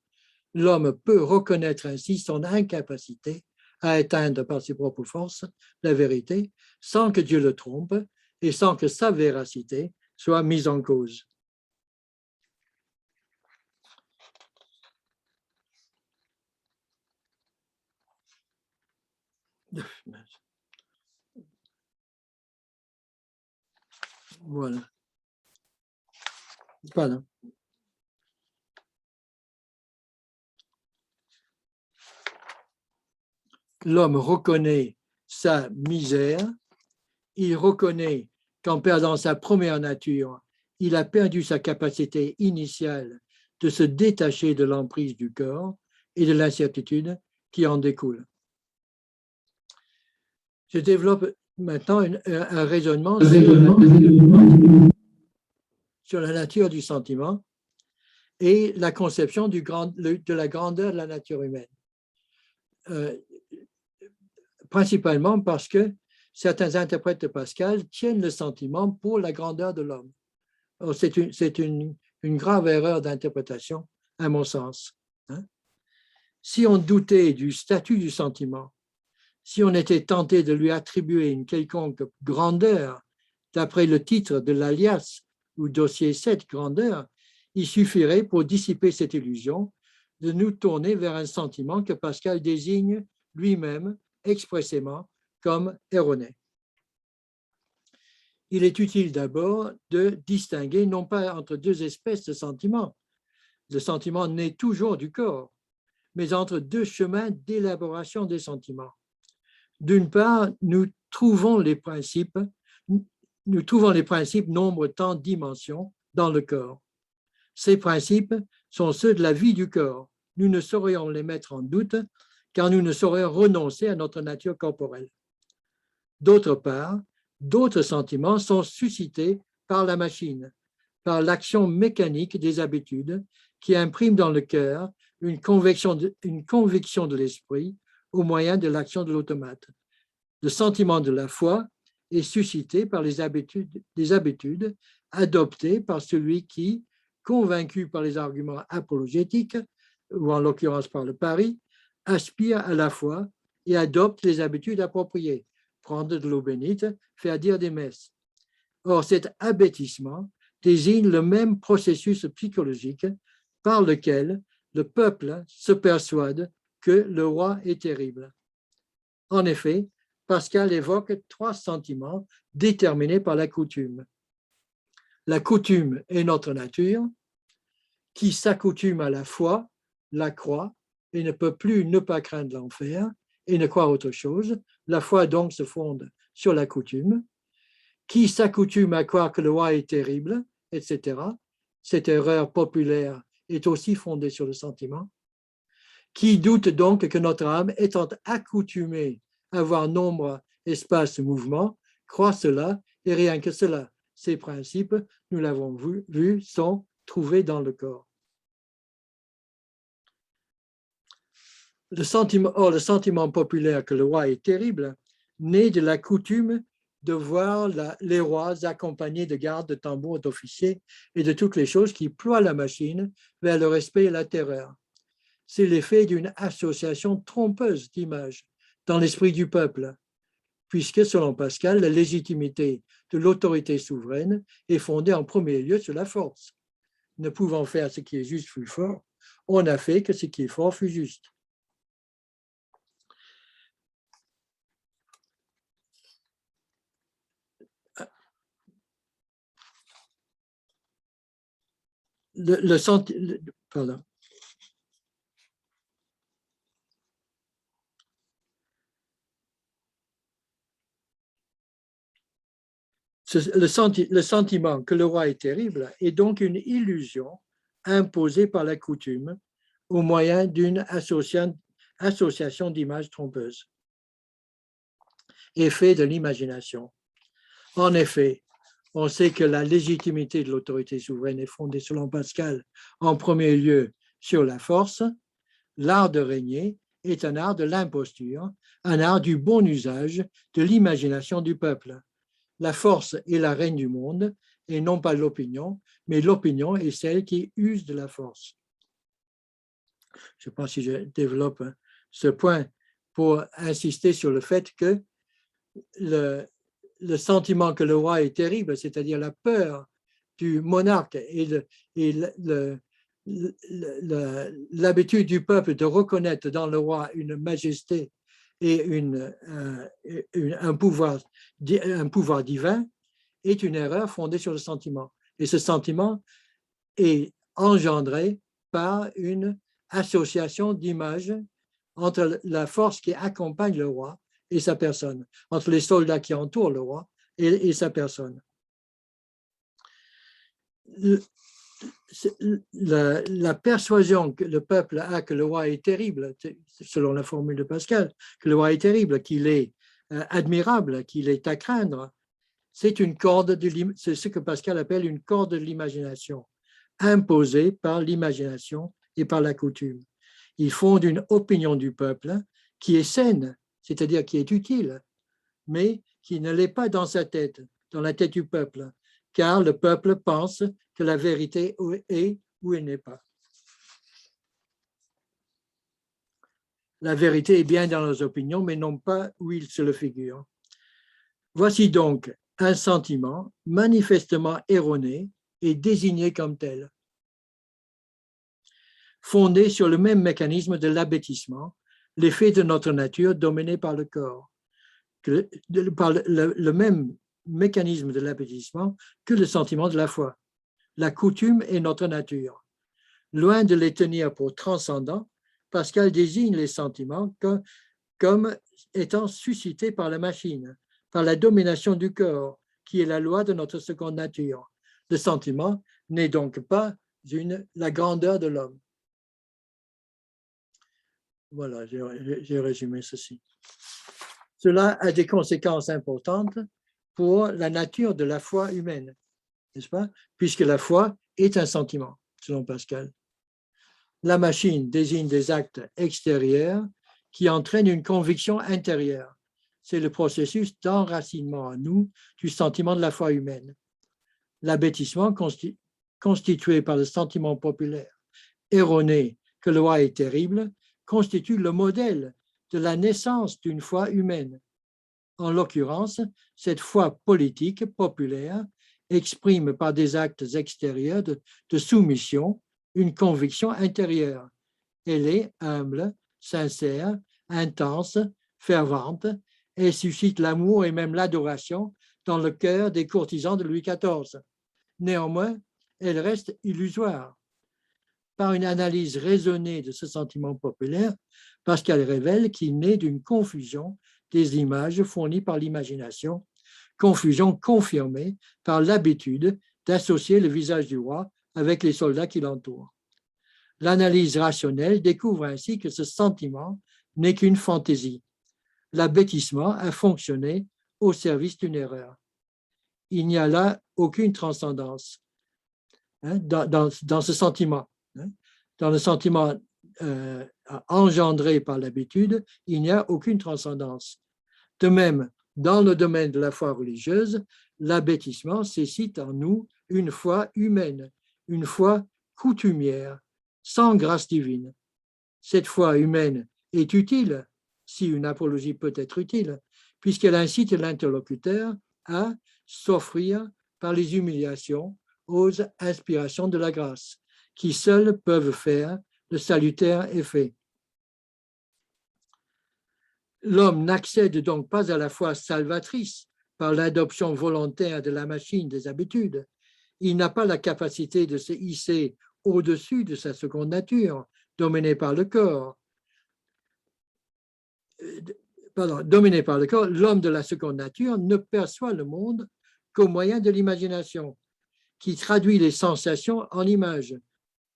L'homme peut reconnaître ainsi son incapacité à atteindre par ses propres forces la vérité sans que Dieu le trompe et sans que sa véracité soit mise en cause. Voilà. Voilà. L'homme reconnaît sa misère, il reconnaît qu'en perdant sa première nature, il a perdu sa capacité initiale de se détacher de l'emprise du corps et de l'incertitude qui en découle. Je développe maintenant un raisonnement sur la nature du sentiment et la conception de la grandeur de la nature humaine. Principalement parce que certains interprètes de Pascal tiennent le sentiment pour la grandeur de l'homme. C'est une grave erreur d'interprétation, à mon sens. Si on doutait du statut du sentiment, si on était tenté de lui attribuer une quelconque grandeur, d'après le titre de l'alias ou dossier 7 grandeur, il suffirait pour dissiper cette illusion de nous tourner vers un sentiment que Pascal désigne lui-même expressément comme erroné. Il est utile d'abord de distinguer non pas entre deux espèces de sentiments, le sentiment naît toujours du corps, mais entre deux chemins d'élaboration des sentiments. D'une part, nous trouvons les principes nombre, temps, dimension dans le corps. Ces principes sont ceux de la vie du corps. Nous ne saurions les mettre en doute car nous ne saurions renoncer à notre nature corporelle. D'autre part, d'autres sentiments sont suscités par la machine, par l'action mécanique des habitudes qui impriment dans le cœur une conviction de l'esprit au moyen de l'action de l'automate. Le sentiment de la foi est suscité par les habitudes adoptées par celui qui, convaincu par les arguments apologétiques, ou en l'occurrence par le pari, aspire à la foi et adopte les habitudes appropriées, prendre de l'eau bénite, faire dire des messes. Or, cet abêtissement désigne le même processus psychologique par lequel le peuple se persuade que le roi est terrible. En effet, Pascal évoque 3 sentiments déterminés par la coutume. La coutume est notre nature, qui s'accoutume à la foi, la croit, et ne peut plus ne pas craindre l'enfer, et ne croit autre chose. La foi donc se fonde sur la coutume, qui s'accoutume à croire que le roi est terrible, etc. Cette erreur populaire est aussi fondée sur le sentiment, qui doute donc que notre âme, étant accoutumée à voir nombre, espace, mouvement, croit cela, et rien que cela. Ces principes, nous l'avons vu, sont trouvés dans le corps. Le sentiment populaire que le roi est terrible naît de la coutume de voir les rois accompagnés de gardes, de tambours, d'officiers et de toutes les choses qui ploient la machine vers le respect et la terreur. C'est l'effet d'une association trompeuse d'images dans l'esprit du peuple, puisque, selon Pascal, la légitimité de l'autorité souveraine est fondée en premier lieu sur la force. Ne pouvant faire ce qui est juste fut fort, on n'a fait que ce qui est fort fut juste. Pardon. Le sentiment que le roi est terrible est donc une illusion imposée par la coutume au moyen d'une association d'images trompeuses, effet de l'imagination. En effet, on sait que la légitimité de l'autorité souveraine est fondée, selon Pascal, en premier lieu sur la force. L'art de régner est un art de l'imposture, un art du bon usage de l'imagination du peuple. La force est la reine du monde, et non pas l'opinion, mais l'opinion est celle qui use de la force. Je ne sais pas si je développe ce point pour insister sur le fait que le sentiment que le roi est terrible, c'est-à-dire la peur du monarque et l'habitude du peuple de reconnaître dans le roi une majesté et un pouvoir divin, est une erreur fondée sur le sentiment. Et ce sentiment est engendré par une association d'images entre la force qui accompagne le roi et sa personne, entre les soldats qui entourent le roi et sa personne. La persuasion que le peuple a que le roi est terrible, selon la formule de Pascal, que le roi est terrible, qu'il est admirable, qu'il est à craindre, c'est ce que Pascal appelle une corde de l'imagination, imposée par l'imagination et par la coutume. Il fonde une opinion du peuple qui est saine, c'est-à-dire qui est utile, mais qui ne l'est pas dans sa tête, dans la tête du peuple, car le peuple pense que la vérité est ou elle n'est pas. La vérité est bien dans leurs opinions, mais non pas où ils se le figurent. Voici donc un sentiment manifestement erroné et désigné comme tel, fondé sur le même mécanisme de l'abêtissement, l'effet de notre nature dominé par le corps, par le même mécanisme de l'abêtissement que le sentiment de la foi. La coutume est notre nature. Loin de les tenir pour transcendants, Pascal désigne les sentiments comme étant suscités par la machine, par la domination du corps, qui est la loi de notre seconde nature. Le sentiment n'est donc pas la grandeur de l'homme. Voilà, j'ai résumé ceci. Cela a des conséquences importantes pour la nature de la foi humaine, n'est-ce pas? Puisque la foi est un sentiment, selon Pascal. La machine désigne des actes extérieurs qui entraînent une conviction intérieure. c'est le processus d'enracinement en nous du sentiment de la foi humaine. L'abêtissement constitué par le sentiment populaire erroné que le roi est terrible constitue le modèle de la naissance d'une foi humaine. En l'occurrence, cette foi politique populaire exprime par des actes extérieurs de soumission une conviction intérieure. Elle est humble, sincère, intense, fervente et suscite l'amour et même l'adoration dans le cœur des courtisans de Louis XIV. Néanmoins, elle reste illusoire. Par une analyse raisonnée de ce sentiment populaire, Pascal révèle qu'il naît d'une confusion des images fournies par l'imagination, confusion confirmée par l'habitude d'associer le visage du roi avec les soldats qui l'entourent. L'analyse rationnelle découvre ainsi que ce sentiment n'est qu'une fantaisie. L'abêtissement a fonctionné au service d'une erreur. Il n'y a là aucune transcendance dans ce sentiment. Dans le sentiment engendré par l'habitude, il n'y a aucune transcendance. De même, dans le domaine de la foi religieuse, l'abêtissement suscite en nous une foi humaine, une foi coutumière, sans grâce divine. Cette foi humaine est utile, si une apologie peut être utile, puisqu'elle incite l'interlocuteur à s'offrir par les humiliations aux inspirations de la grâce, qui seules peuvent faire le salutaire effet. L'homme n'accède donc pas à la foi salvatrice par l'adoption volontaire de la machine des habitudes. Il n'a pas la capacité de se hisser au-dessus de sa seconde nature, dominée par le corps. Dominé par le corps, l'homme de la seconde nature ne perçoit le monde qu'au moyen de l'imagination, qui traduit les sensations en images,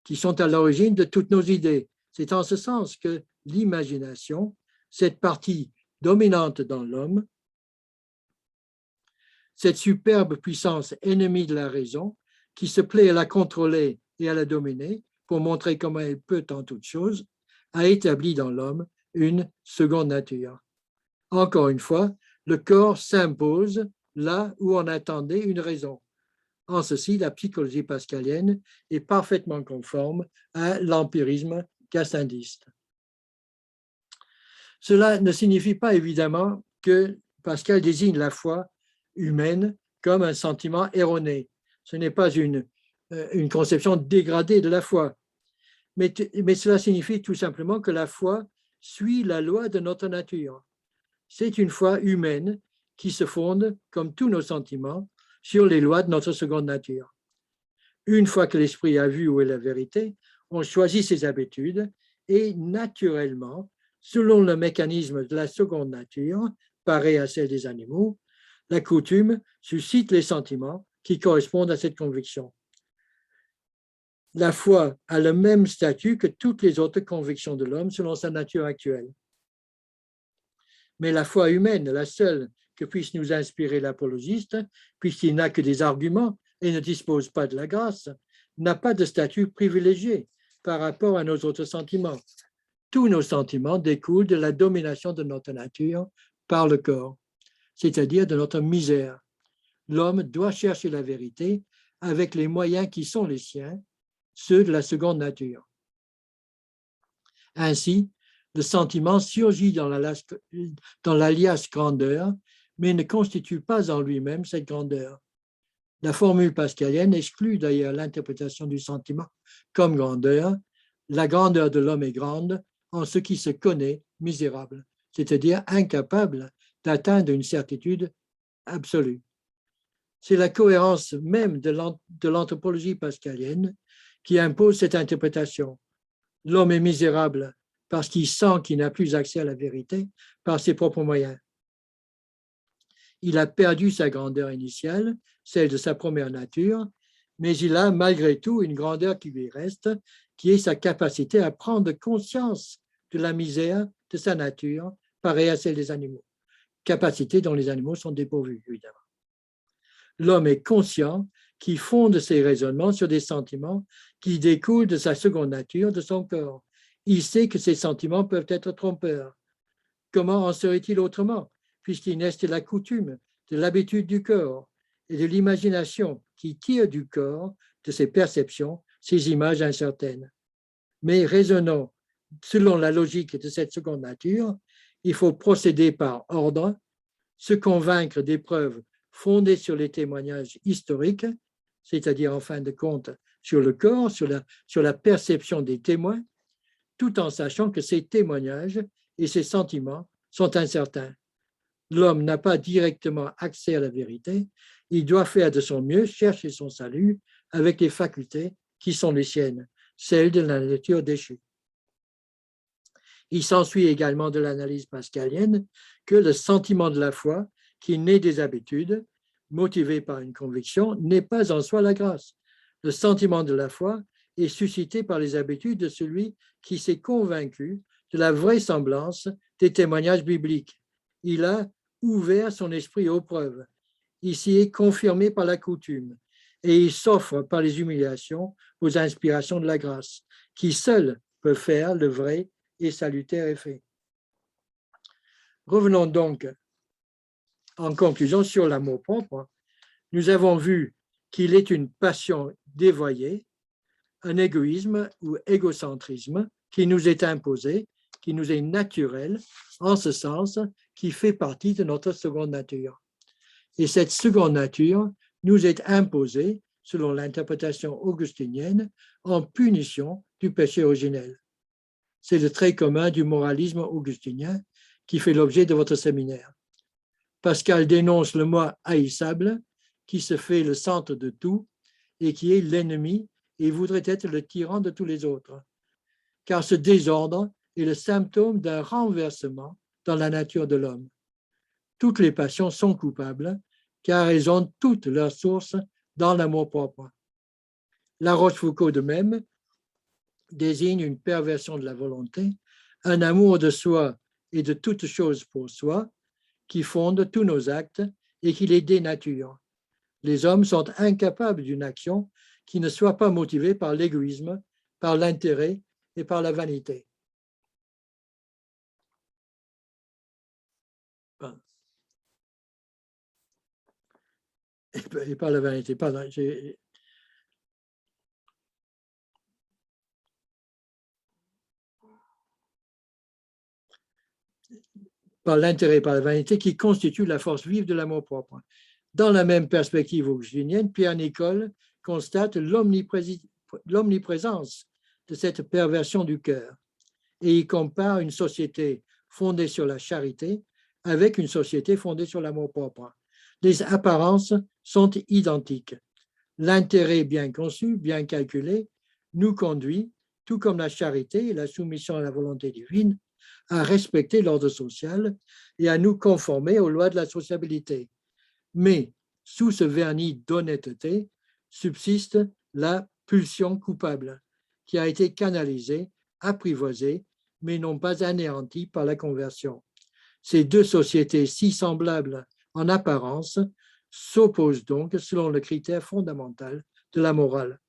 qui sont à l'origine de toutes nos idées. C'est en ce sens que l'imagination, cette partie dominante dans l'homme, cette superbe puissance ennemie de la raison, qui se plaît à la contrôler et à la dominer pour montrer comment elle peut en toutes choses, a établi dans l'homme une seconde nature. Encore une fois, le corps s'impose là où on attendait une raison. En ceci, la psychologie pascalienne est parfaitement conforme à l'empirisme cassandiste. Cela ne signifie pas évidemment que Pascal désigne la foi humaine comme un sentiment erroné. Ce n'est pas une conception dégradée de la foi, mais cela signifie tout simplement que la foi suit la loi de notre nature. C'est une foi humaine qui se fonde, comme tous nos sentiments, sur les lois de notre seconde nature. Une fois que l'esprit a vu où est la vérité, on choisit ses habitudes et naturellement, selon le mécanisme de la seconde nature, pareil à celle des animaux, la coutume suscite les sentiments qui correspondent à cette conviction. La foi a le même statut que toutes les autres convictions de l'homme selon sa nature actuelle. Mais la foi humaine, la seule que puisse nous inspirer l'apologiste, puisqu'il n'a que des arguments et ne dispose pas de la grâce, n'a pas de statut privilégié par rapport à nos autres sentiments. Tous nos sentiments découlent de la domination de notre nature par le corps, c'est-à-dire de notre misère. L'homme doit chercher la vérité avec les moyens qui sont les siens, ceux de la seconde nature. Ainsi, le sentiment surgit dans l'alias grandeur, mais ne constitue pas en lui-même cette grandeur. La formule pascalienne exclut d'ailleurs l'interprétation du sentiment comme grandeur. La grandeur de l'homme est grande en ce qui se connaît misérable, c'est-à-dire incapable d'atteindre une certitude absolue. C'est la cohérence même de l'anthropologie pascalienne qui impose cette interprétation. L'homme est misérable parce qu'il sent qu'il n'a plus accès à la vérité par ses propres moyens. Il a perdu sa grandeur initiale, celle de sa première nature, mais il a malgré tout une grandeur qui lui reste, qui est sa capacité à prendre conscience de la misère de sa nature, pareille à celle des animaux, capacité dont les animaux sont dépourvus, évidemment. L'homme est conscient qu'il fonde ses raisonnements sur des sentiments qui découlent de sa seconde nature, de son corps. Il sait que ces sentiments peuvent être trompeurs. Comment en serait-il autrement? puisqu'ils naissent de la coutume, de l'habitude du corps et de l'imagination qui tire du corps, de ses perceptions, ces images incertaines. Mais raisonnant selon la logique de cette seconde nature, il faut procéder par ordre, se convaincre des preuves fondées sur les témoignages historiques, c'est-à-dire en fin de compte sur le corps, sur la perception des témoins, tout en sachant que ces témoignages et ces sentiments sont incertains. L'homme n'a pas directement accès à la vérité, il doit faire de son mieux, chercher son salut avec les facultés qui sont les siennes, celles de la nature déchue. Il s'ensuit également de l'analyse pascalienne que le sentiment de la foi, qui naît des habitudes, motivé par une conviction, n'est pas en soi la grâce. Le sentiment de la foi est suscité par les habitudes de celui qui s'est convaincu de la vraisemblance des témoignages bibliques. Il a ouvert son esprit aux preuves. Il s'y est confirmé par la coutume et il s'offre par les humiliations aux inspirations de la grâce, qui seules peuvent faire le vrai et salutaire effet. Revenons donc en conclusion sur l'amour propre. Nous avons vu qu'il est une passion dévoyée, un égoïsme ou égocentrisme qui nous est imposé, qui nous est naturel, en ce sens qui fait partie de notre seconde nature. Et cette seconde nature nous est imposée, selon l'interprétation augustinienne, en punition du péché originel. C'est le trait commun du moralisme augustinien qui fait l'objet de votre séminaire. Pascal dénonce le moi haïssable qui se fait le centre de tout et qui est l'ennemi et voudrait être le tyran de tous les autres. Car ce désordre est le symptôme d'un renversement dans la nature de l'homme. Toutes les passions sont coupables car elles ont toutes leur source dans l'amour-propre. La Rochefoucauld de même désigne une perversion de la volonté, un amour de soi et de toute chose pour soi qui fonde tous nos actes et qui les dénature. Les hommes sont incapables d'une action qui ne soit pas motivée par l'égoïsme, par l'intérêt et par la vanité. Et par la vanité, pardon. Par l'intérêt et par la vanité qui constituent la force vive de l'amour-propre. Dans la même perspective augustinienne, Pierre Nicole constate l'omniprésence de cette perversion du cœur et il compare une société fondée sur la charité avec une société fondée sur l'amour-propre. Les apparences sont identiques. L'intérêt bien conçu, bien calculé, nous conduit, tout comme la charité et la soumission à la volonté divine, à respecter l'ordre social et à nous conformer aux lois de la sociabilité. Mais sous ce vernis d'honnêteté subsiste la pulsion coupable qui a été canalisée, apprivoisée, mais non pas anéantie par la conversion. Ces deux sociétés si semblables en apparence s'opposent donc selon le critère fondamental de la morale.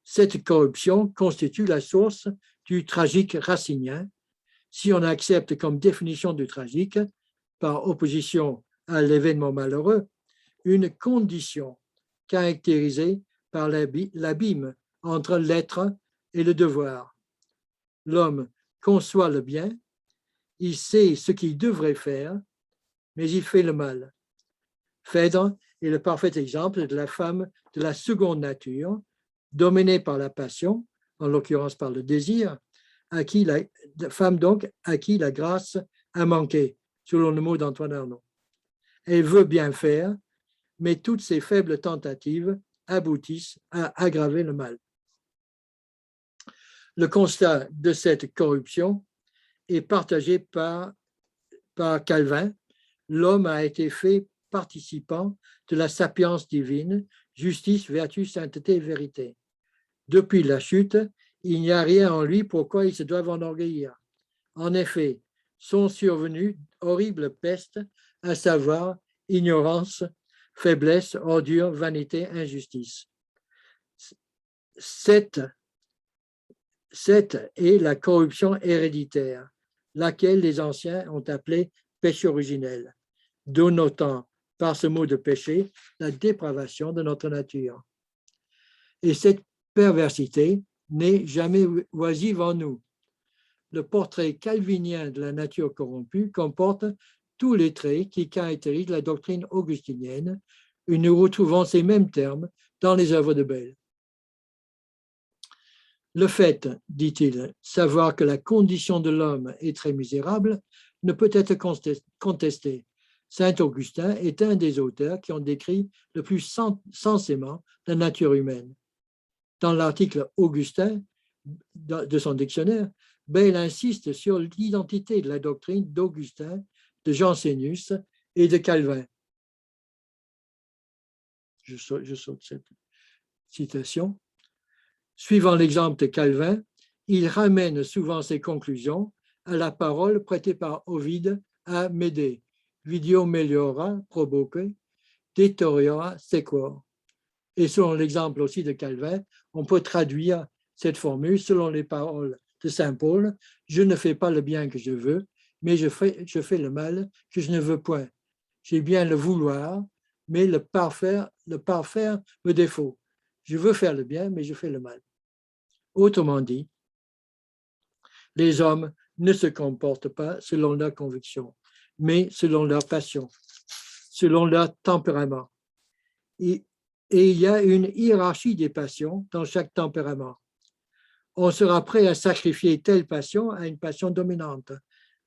Cette corruption constitue la source du tragique racinien, si on accepte comme définition du tragique, par opposition à l'événement malheureux, une condition caractérisée par l'abîme entre l'être et le devoir. L'homme conçoit le bien, il sait ce qu'il devrait faire, mais il fait le mal. Phèdre est le parfait exemple de la femme de la seconde nature, dominée par la passion, en l'occurrence par le désir, femme donc à qui la grâce a manqué, selon le mot d'Antoine Arnaud. Elle veut bien faire, mais toutes ses faibles tentatives aboutissent à aggraver le mal. Le constat de cette corruption est partagé par Calvin. L'homme a été fait participant de la sapience divine, justice, vertu, sainteté et vérité. Depuis la chute, il n'y a rien en lui pourquoi il se doit enorgueillir. En effet, sont survenues horribles pestes, à savoir ignorance, faiblesse, ordure, vanité, injustice. Cette est la corruption héréditaire, laquelle les anciens ont appelée péché originel, dénotant par ce mot de péché la dépravation de notre nature. Et cette perversité n'est jamais oisive en nous. Le portrait calvinien de la nature corrompue comporte tous les traits qui caractérisent la doctrine augustinienne, et nous retrouvons ces mêmes termes dans les œuvres de Bayle. Le fait, dit-il, savoir que la condition de l'homme est très misérable ne peut être contesté. Saint Augustin est un des auteurs qui ont décrit le plus sensément la nature humaine. Dans l'article Augustin de son dictionnaire, Bayle insiste sur l'identité de la doctrine d'Augustin, de Jansénus et de Calvin. Je saute cette citation. Suivant l'exemple de Calvin, il ramène souvent ses conclusions à la parole prêtée par Ovide à Médée, Video meliora proboque, deteriora sequor. Et selon l'exemple aussi de Calvin, on peut traduire cette formule selon les paroles de saint Paul: je ne fais pas le bien que je veux, mais je fais le mal que je ne veux point. J'ai bien le vouloir, mais le parfaire me défaut. Je veux faire le bien, mais je fais le mal. Autrement dit, les hommes ne se comportent pas selon leurs convictions, mais selon leur passion, selon leur tempérament. Et il y a une hiérarchie des passions dans chaque tempérament. On sera prêt à sacrifier telle passion à une passion dominante,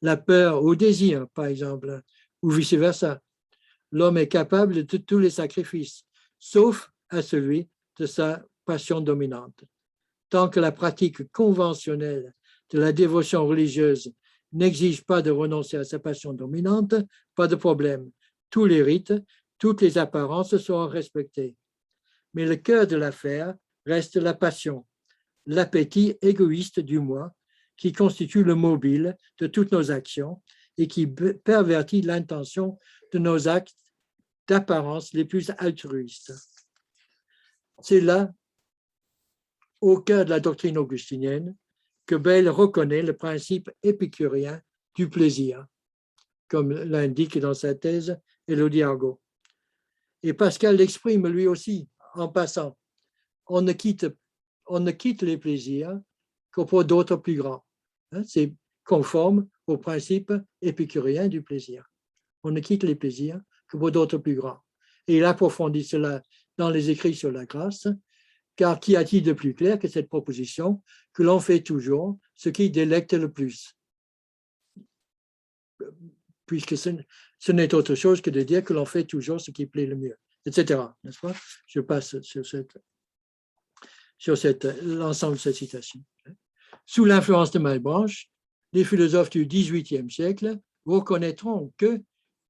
la peur au désir, par exemple, ou vice-versa. L'homme est capable de tous les sacrifices, sauf à celui de sa passion dominante. Tant que la pratique conventionnelle de la dévotion religieuse n'exige pas de renoncer à sa passion dominante, pas de problème. Tous les rites, toutes les apparences seront respectées. Mais le cœur de l'affaire reste la passion, l'appétit égoïste du moi, qui constitue le mobile de toutes nos actions et qui pervertit l'intention de nos actes d'apparence les plus altruistes. C'est là, au cœur de la doctrine augustinienne, que Bayle reconnaît le principe épicurien du plaisir, comme l'indique dans sa thèse Elodiago. Et Pascal l'exprime lui aussi en passant. On ne quitte les plaisirs que pour d'autres plus grands. C'est conforme au principe épicurien du plaisir. On ne quitte les plaisirs que pour d'autres plus grands. Et il approfondit cela dans les écrits sur la grâce, car qu'y a-t-il de plus clair que cette proposition que l'on fait toujours ce qui délecte le plus, puisque ce n'est autre chose que de dire que l'on fait toujours ce qui plaît le mieux, etc. N'est-ce pas? Je passe sur l'ensemble de cette citation. Sous l'influence de Malebranche, les philosophes du XVIIIe siècle reconnaîtront que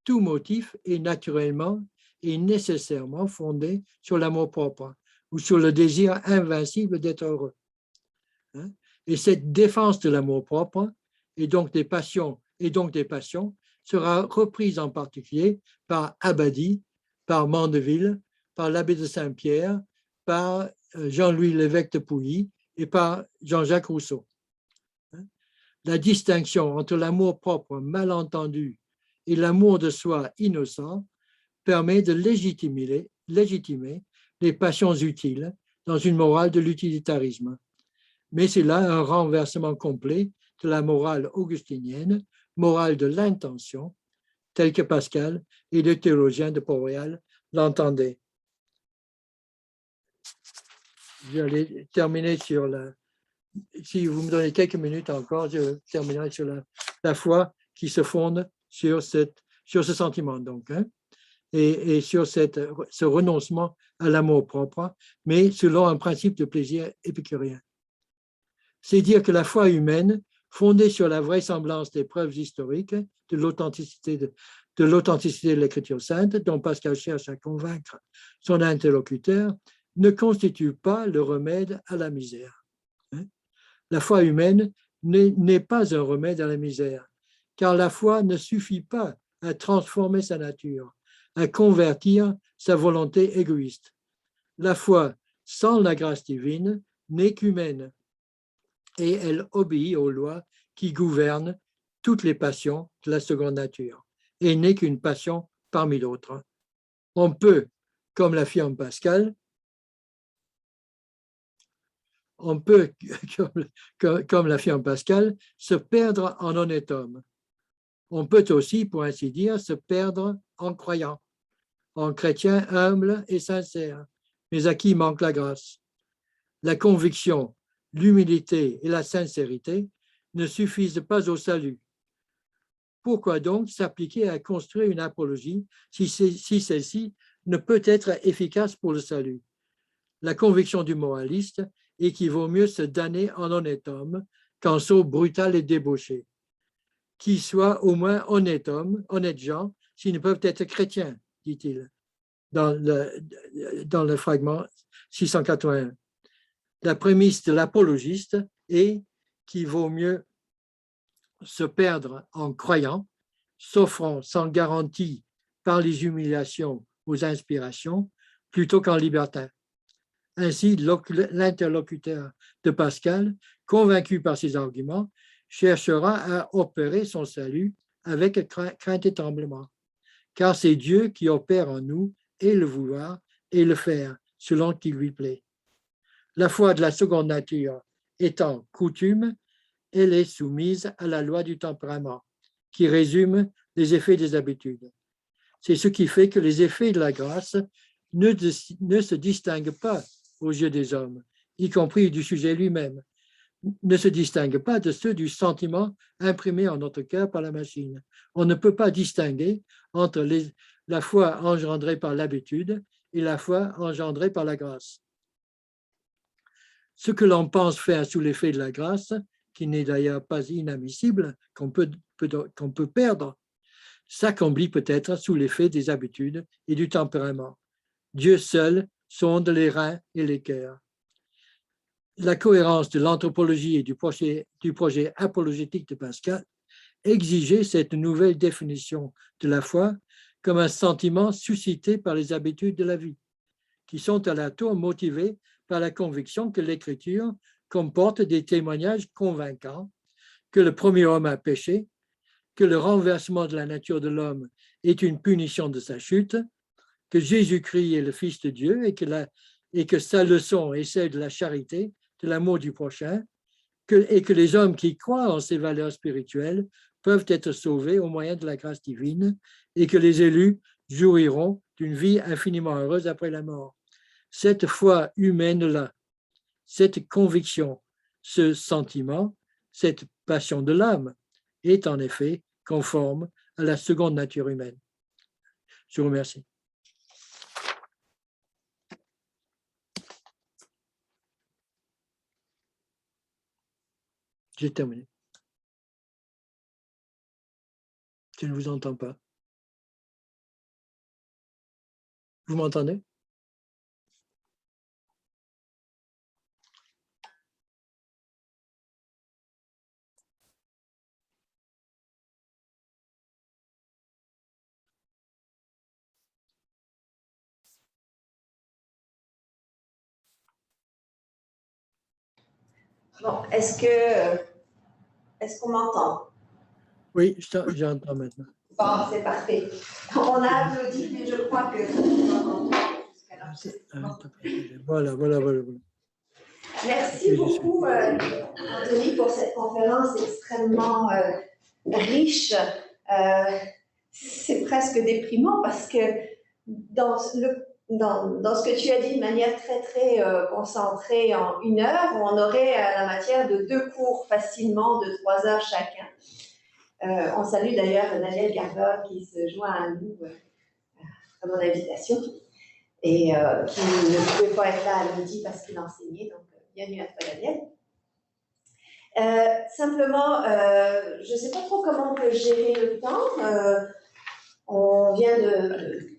tout motif est naturellement et nécessairement fondé sur l'amour-propre ou sur le désir invincible d'être heureux. Et cette défense de l'amour-propre et donc des passions sera reprise en particulier par Abadie, par Mandeville, par l'abbé de Saint-Pierre, par Jean-Louis l'évêque de Pouilly et par Jean-Jacques Rousseau. La distinction entre l'amour-propre malentendu et l'amour de soi innocent permet de légitimer les passions utiles dans une morale de l'utilitarisme. Mais c'est là un renversement complet de la morale augustinienne, morale de l'intention, telle que Pascal et le théologien de Port-Royal l'entendaient. J'allais terminer sur si vous me donnez quelques minutes encore, je terminerai sur la foi qui se fonde sur ce sentiment, donc, et sur ce renoncement à l'amour propre, mais selon un principe de plaisir épicurien. C'est dire que la foi humaine, fondée sur la vraisemblance des preuves historiques de l'authenticité de l'écriture sainte, dont Pascal cherche à convaincre son interlocuteur, ne constitue pas le remède à la misère. La foi humaine n'est pas un remède à la misère, car la foi ne suffit pas à transformer sa nature, à convertir sa volonté égoïste. La foi sans la grâce divine n'est qu'humaine et elle obéit aux lois qui gouvernent toutes les passions de la seconde nature. et n'est qu'une passion parmi d'autres. On peut, comme l'affirme Pascal, comme l'affirme Pascal, se perdre en honnête homme. On peut aussi, pour ainsi dire, se perdre en croyant, en chrétien humble et sincère, mais à qui manque la grâce. La conviction, l'humilité et la sincérité ne suffisent pas au salut. Pourquoi donc s'appliquer à construire une apologie si celle-ci ne peut être efficace pour le salut? La conviction du moraliste est qu'il vaut mieux se damner en honnête homme qu'en sot brutal et débauché. Qu'ils soient au moins honnêtes hommes, honnêtes gens, s'ils ne peuvent être chrétiens, dit-il dans le fragment 681. La prémisse de l'apologiste est qu'il vaut mieux se perdre en croyant, s'offrant sans garantie par les humiliations aux inspirations, plutôt qu'en libertin. Ainsi, l'interlocuteur de Pascal, convaincu par ses arguments, cherchera à opérer son salut avec crainte et tremblement, car c'est Dieu qui opère en nous et le vouloir et le faire selon qu'il lui plaît. La foi de la seconde nature étant coutume, elle est soumise à la loi du tempérament, qui résume les effets des habitudes. C'est ce qui fait que les effets de la grâce ne se distinguent pas aux yeux des hommes, y compris du sujet lui-même, ne se distinguent pas de ceux du sentiment imprimé en notre cœur par la machine. On ne peut pas distinguer entre la foi engendrée par l'habitude et la foi engendrée par la grâce. Ce que l'on pense faire sous l'effet de la grâce, qui n'est d'ailleurs pas inadmissible, qu'on peut perdre, s'accomplit peut-être sous l'effet des habitudes et du tempérament. Dieu seul sonde les reins et les cœurs. La cohérence de l'anthropologie et du projet apologétique de Pascal exigeait cette nouvelle définition de la foi comme un sentiment suscité par les habitudes de la vie, qui sont à la tour motivées par la conviction que l'Écriture comporte des témoignages convaincants que le premier homme a péché, que le renversement de la nature de l'homme est une punition de sa chute, que Jésus-Christ est le Fils de Dieu et que sa leçon est celle de la charité, de l'amour du prochain, et que les hommes qui croient en ces valeurs spirituelles peuvent être sauvés au moyen de la grâce divine et que les élus jouiront d'une vie infiniment heureuse après la mort. Cette foi humaine-là, cette conviction, ce sentiment, cette passion de l'âme est en effet conforme à la seconde nature humaine. Je vous remercie. J'ai terminé. Je ne vous entends pas. Vous m'entendez? Bon, est-ce qu'on m'entend? Oui, j'entends maintenant. Bon, c'est parfait. On a applaudi, mais je crois que Voilà. Merci beaucoup, Anthony, pour cette conférence extrêmement riche. C'est presque déprimant parce que dans ce que tu as dit de manière très, très concentrée en 1 heure, on aurait la matière de 2 cours facilement de 3 heures chacun. On salue d'ailleurs Daniel Garber qui se joint à nous à mon invitation et qui ne pouvait pas être là à midi parce qu'il enseignait, donc bienvenue à toi Daniel. Simplement, je ne sais pas trop comment on peut gérer le temps. On vient de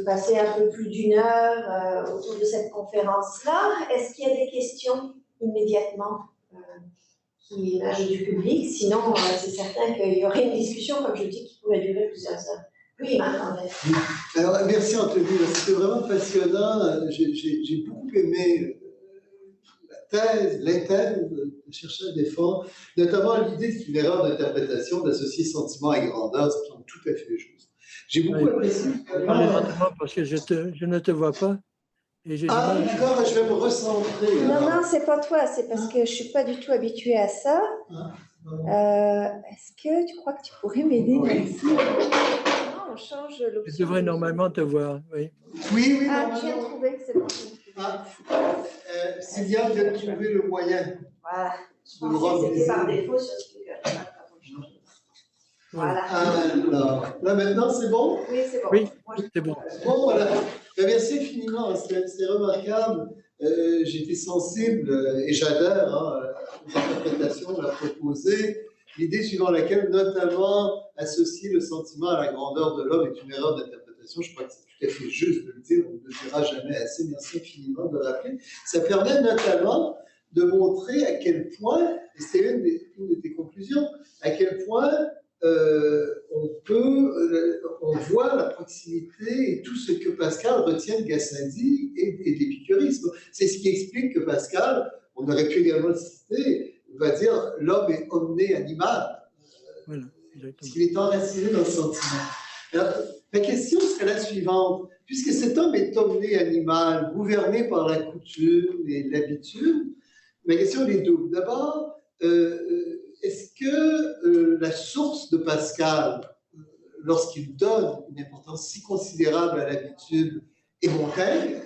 passer un peu plus d'1 heure autour de cette conférence-là. Est-ce qu'il y a des questions immédiatement qui émergent du public? Sinon, c'est certain qu'il y aurait une discussion, comme je dis, qui pourrait durer plusieurs heures. Oui, Marc-André. Alors, merci Anthony, c'était vraiment passionnant. J'ai beaucoup aimé thèse, les thèses de chercher à défendre, notamment l'idée que c'est une erreur d'interprétation d'associer sentiment et grandeur, ce qui est tout à fait juste. J'ai beaucoup apprécié. Parlez lentement parce que je ne te vois pas. Et j'ai d'accord, je vais me recentrer. Non, c'est pas toi, c'est parce que je suis pas du tout habituée à ça. Est-ce que tu crois que tu pourrais m'aider ici? Non, on change l'option. Je devrais normalement te voir, oui. Oui. Ah, je viens de trouver, c'est bon. Sylvia vient de trouver le moyen. Voilà. Je pensais que c'était par défaut sur ce que voilà. Alors, là maintenant, c'est bon? Oui, c'est bon. Oui, c'est bon. Bon, voilà. Merci infiniment, c'est remarquable. J'étais sensible et j'adhère aux interprétations qu'on a proposées. L'idée suivant laquelle, notamment, associer le sentiment à la grandeur de l'homme est une erreur d'interprétation. Je crois que c'est tout à fait juste de le dire, on ne le dira jamais assez. Merci infiniment de le rappeler. Ça permet notamment de montrer à quel point, et c'est une de tes conclusions, à quel point on voit la proximité et tout ce que Pascal retient de Gassendi et de l'épicurisme. C'est ce qui explique que Pascal, on aurait pu également le citer, va dire l'homme est omné animal, parce qu'il est enraciné dans le sentiment. Alors, la question serait la suivante: puisque cet homme est omné animal, gouverné par la coutume et l'habitude, ma question est double. D'abord, est-ce que la source de Pascal, lorsqu'il donne une importance si considérable à l'habitude, est Montaigne,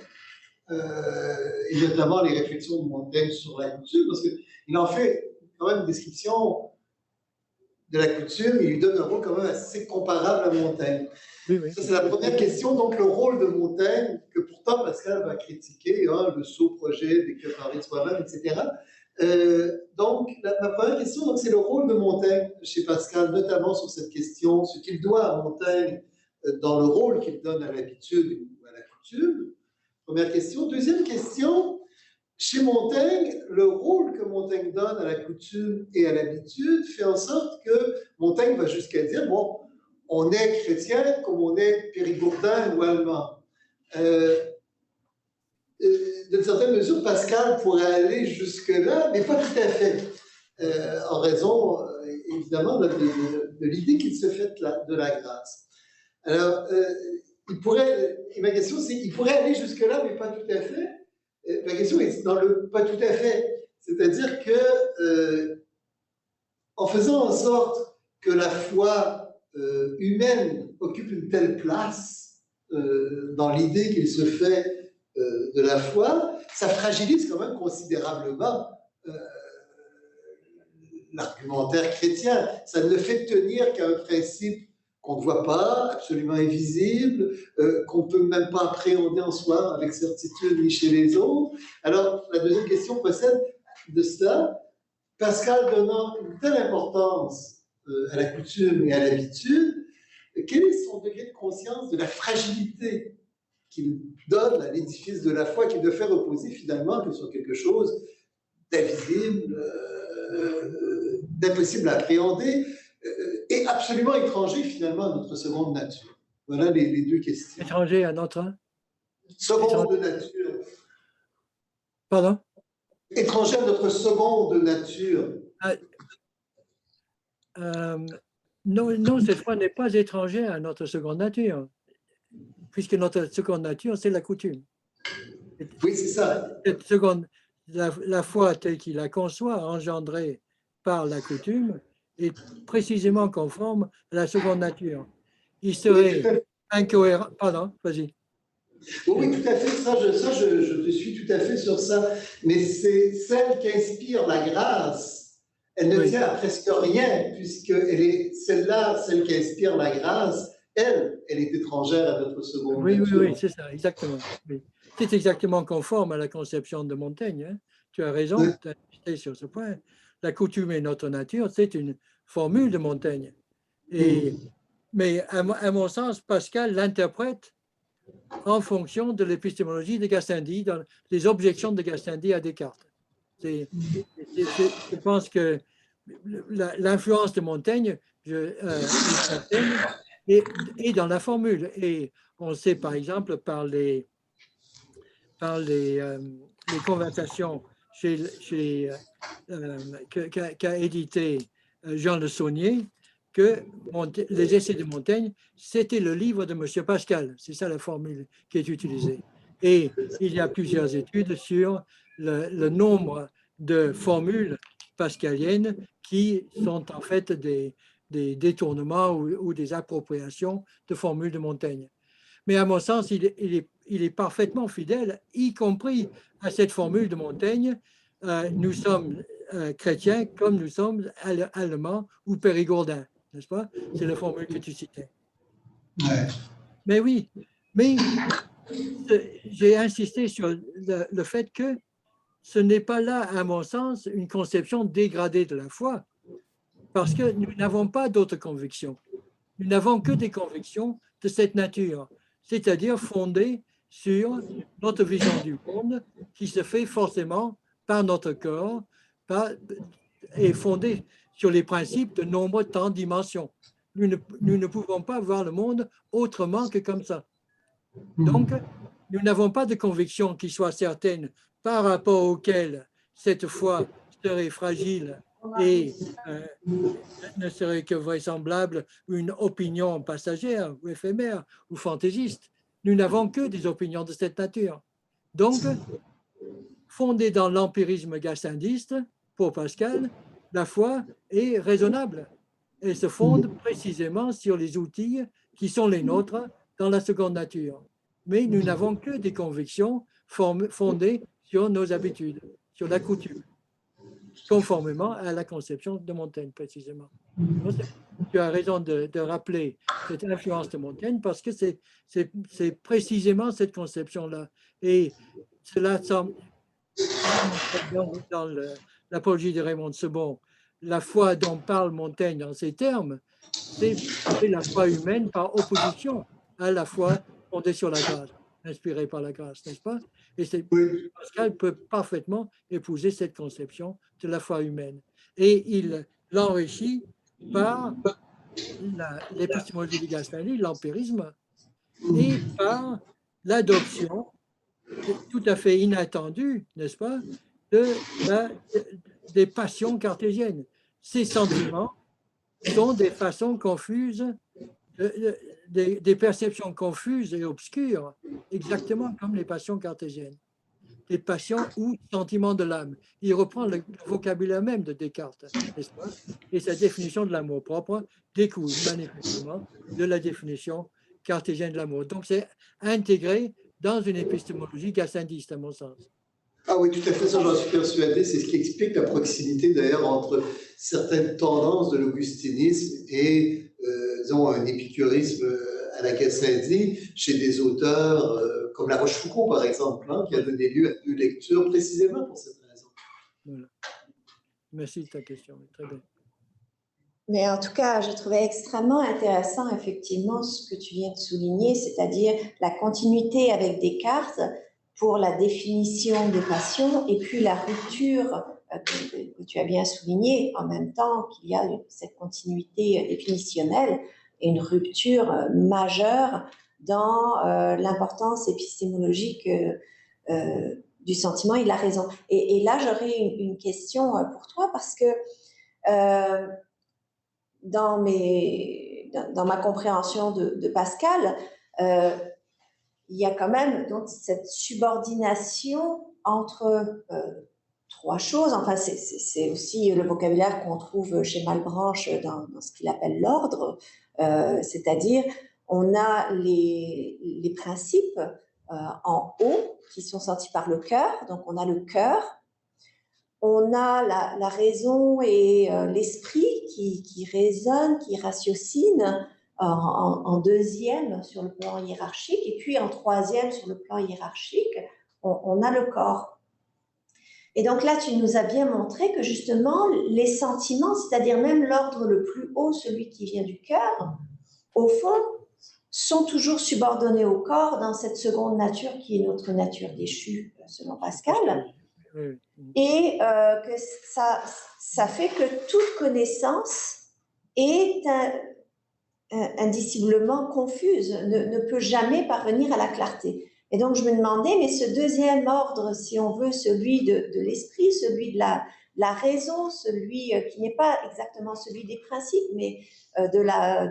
et notamment les réflexions de Montaigne sur la coutume, parce qu'il en fait quand même une description de la coutume, et il lui donne un rôle quand même assez comparable à Montaigne. Oui. Ça, c'est la première question, donc le rôle de Montaigne, que pourtant Pascal va critiquer, le sot projet, dès que parler de soi-même, etc. Donc, ma première question, c'est le rôle de Montaigne chez Pascal, notamment sur cette question, ce qu'il doit à Montaigne dans le rôle qu'il donne à l'habitude ou à la coutume. Première question. Deuxième question, chez Montaigne, le rôle que Montaigne donne à la coutume et à l'habitude fait en sorte que Montaigne va jusqu'à dire, bon, on est chrétien comme on est périgourdin ou allemand. D'une certaine mesure, Pascal pourrait aller jusque-là, mais pas tout à fait, en raison, évidemment, de l'idée qu'il se fait de la grâce. Alors, et ma question, c'est, il pourrait aller jusque-là, mais pas tout à fait. Ma question est dans le pas tout à fait, c'est-à-dire que, en faisant en sorte que la foi humaine occupe une telle place dans l'idée qu'il se fait de la foi, ça fragilise quand même considérablement l'argumentaire chrétien. Ça ne fait tenir qu'à un principe qu'on ne voit pas, absolument invisible, qu'on ne peut même pas appréhender en soi avec certitude ni chez les autres. Alors, la deuxième question procède de cela. Pascal donnant une telle importance à la coutume et à l'habitude, quel est son degré de conscience de la fragilité qu'il donne à l'édifice de la foi, qu'il ne fait reposer finalement que sur quelque chose d'invisible, d'impossible à appréhender, et absolument étranger finalement à notre seconde nature. Voilà les deux questions. Étranger à notre seconde nature. Pardon? Étranger à notre seconde nature. Non, cette foi n'est pas étranger à notre seconde nature, puisque notre seconde nature, c'est la coutume. Oui, c'est ça. Cette seconde, la foi telle qu'il la conçoit, engendrée par la coutume, est précisément conforme à la seconde nature. Il serait incohérent. Pardon, vas-y. Oui, tout à fait. Ça, je te suis tout à fait sur ça. Mais c'est celle qui inspire la grâce. Elle ne tient à presque rien, puisqu'elle est celle-là, celle qui inspire la grâce. Elle est étrangère à notre seconde nature. Oui, c'est ça, exactement. Oui. C'est exactement conforme à la conception de Montaigne. Hein. Tu as raison, tu as insisté sur ce point. La coutume est notre nature, c'est une formule de Montaigne. Mais à mon sens, Pascal l'interprète en fonction de l'épistémologie de Gassendi, dans les objections de Gassendi à Descartes. Je pense que l'influence de Montaigne est dans la formule. Et on sait par exemple par les conversations qu'a édité Jean Le Saunier, que les essais de Montaigne, c'était le livre de M. Pascal. C'est ça la formule qui est utilisée. Et il y a plusieurs études sur le nombre de formules pascaliennes qui sont en fait des détournements ou des appropriations de formules de Montaigne. Mais à mon sens, il est parfaitement fidèle, y compris à cette formule de Montaigne. Nous sommes chrétiens comme nous sommes allemands ou périgourdins, n'est-ce pas? C'est la formule que tu citais. Ouais. Mais oui, mais j'ai insisté sur le fait que ce n'est pas là, à mon sens, une conception dégradée de la foi, parce que nous n'avons pas d'autres convictions. Nous n'avons que des convictions de cette nature, c'est-à-dire fondées sur notre vision du monde qui se fait forcément par notre corps et fondée sur les principes de nombre, temps, dimension. Nous ne pouvons pas voir le monde autrement que comme ça. Donc, nous n'avons pas de conviction qui soit certaine par rapport auquel cette foi serait fragile et ne serait que vraisemblable une opinion passagère ou éphémère ou fantaisiste. Nous n'avons que des opinions de cette nature. Donc, fondée dans l'empirisme gascindiste, pour Pascal, la foi est raisonnable. Elle se fonde précisément sur les outils qui sont les nôtres dans la seconde nature. Mais nous n'avons que des convictions fondées sur nos habitudes, sur la coutume, conformément à la conception de Montaigne, précisément. Tu as raison de rappeler cette influence de Montaigne parce que c'est précisément cette conception-là. Et cela semble, dans l'apologie de Raymond de Sebon, la foi dont parle Montaigne en ces termes, c'est la foi humaine par opposition à la foi fondée sur la grâce, inspirée par la grâce, n'est-ce pas? Et Pascal peut parfaitement épouser cette conception de la foi humaine. Et il l'enrichit par l'épistémologie de Gastaldi, l'empirisme, et par l'adoption tout à fait inattendue, n'est-ce pas, des passions cartésiennes. Ces sentiments sont des façons confuses, des perceptions confuses et obscures, exactement comme les passions cartésiennes. Des passions ou sentiments de l'âme. Il reprend le vocabulaire même de Descartes, n'est-ce pas? Et sa définition de l'amour propre découle manifestement de la définition cartésienne de l'amour. Donc, c'est intégré dans une épistémologie gascindiste, à mon sens. Ah oui, tout à fait, ça j'en suis persuadé. C'est ce qui explique la proximité d'ailleurs entre certaines tendances de l'augustinisme et, disons, un épicurisme à la Gassendi chez des auteurs comme La Rochefoucauld, par exemple, hein, qui a donné lieu à deux lectures précisément pour cette raison. Voilà. Merci de ta question, très bien. Mais en tout cas, je trouvais extrêmement intéressant, effectivement, ce que tu viens de souligner, c'est-à-dire la continuité avec Descartes pour la définition des passions et puis la rupture que tu as bien souligné en même temps qu'il y a cette continuité définitionnelle et une rupture majeure dans l'importance épistémologique du sentiment. Il a raison. Et là, j'aurais une question pour toi parce que dans ma compréhension de Pascal, il y a quand même donc cette subordination entre trois choses. Enfin, c'est aussi le vocabulaire qu'on trouve chez Malebranche dans ce qu'il appelle l'ordre, c'est-à-dire on a les principes en haut qui sont sentis par le cœur, donc on a le cœur, on a la raison et l'esprit qui raisonnent, qui ratiocinent en deuxième sur le plan hiérarchique, et puis en troisième sur le plan hiérarchique, on a le corps. Et donc là, tu nous as bien montré que justement, les sentiments, c'est-à-dire même l'ordre le plus haut, celui qui vient du cœur, au fond, sont toujours subordonnés au corps dans cette seconde nature qui est notre nature déchue, selon Pascal. Et que ça fait que toute connaissance est indiciblement confuse, ne peut jamais parvenir à la clarté. Et donc, je me demandais, mais ce deuxième ordre, si on veut, celui de l'esprit, celui de la raison, celui qui n'est pas exactement celui des principes, mais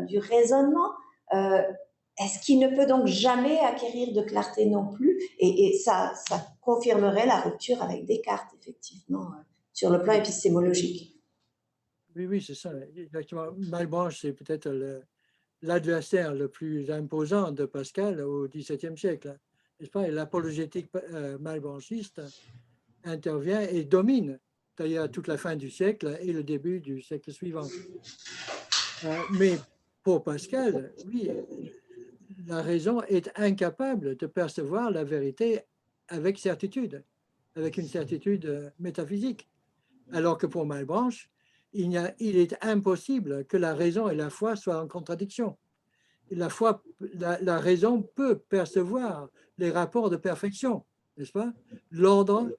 du raisonnement, est-ce qu'il ne peut donc jamais acquérir de clarté non plus? Et ça confirmerait la rupture avec Descartes, effectivement, sur le plan épistémologique. Oui, c'est ça. Exactement. Malebranche, c'est peut-être l'adversaire le plus imposant de Pascal au XVIIe siècle. N'est-ce pas? Et l'apologétique malebranchiste intervient et domine d'ailleurs toute la fin du siècle et le début du siècle suivant. Mais pour Pascal, oui, la raison est incapable de percevoir la vérité avec certitude, avec une certitude métaphysique. Alors que pour Malebranche, il est impossible que la raison et la foi soient en contradiction. La raison peut percevoir les rapports de perfection, n'est-ce pas? L'ordre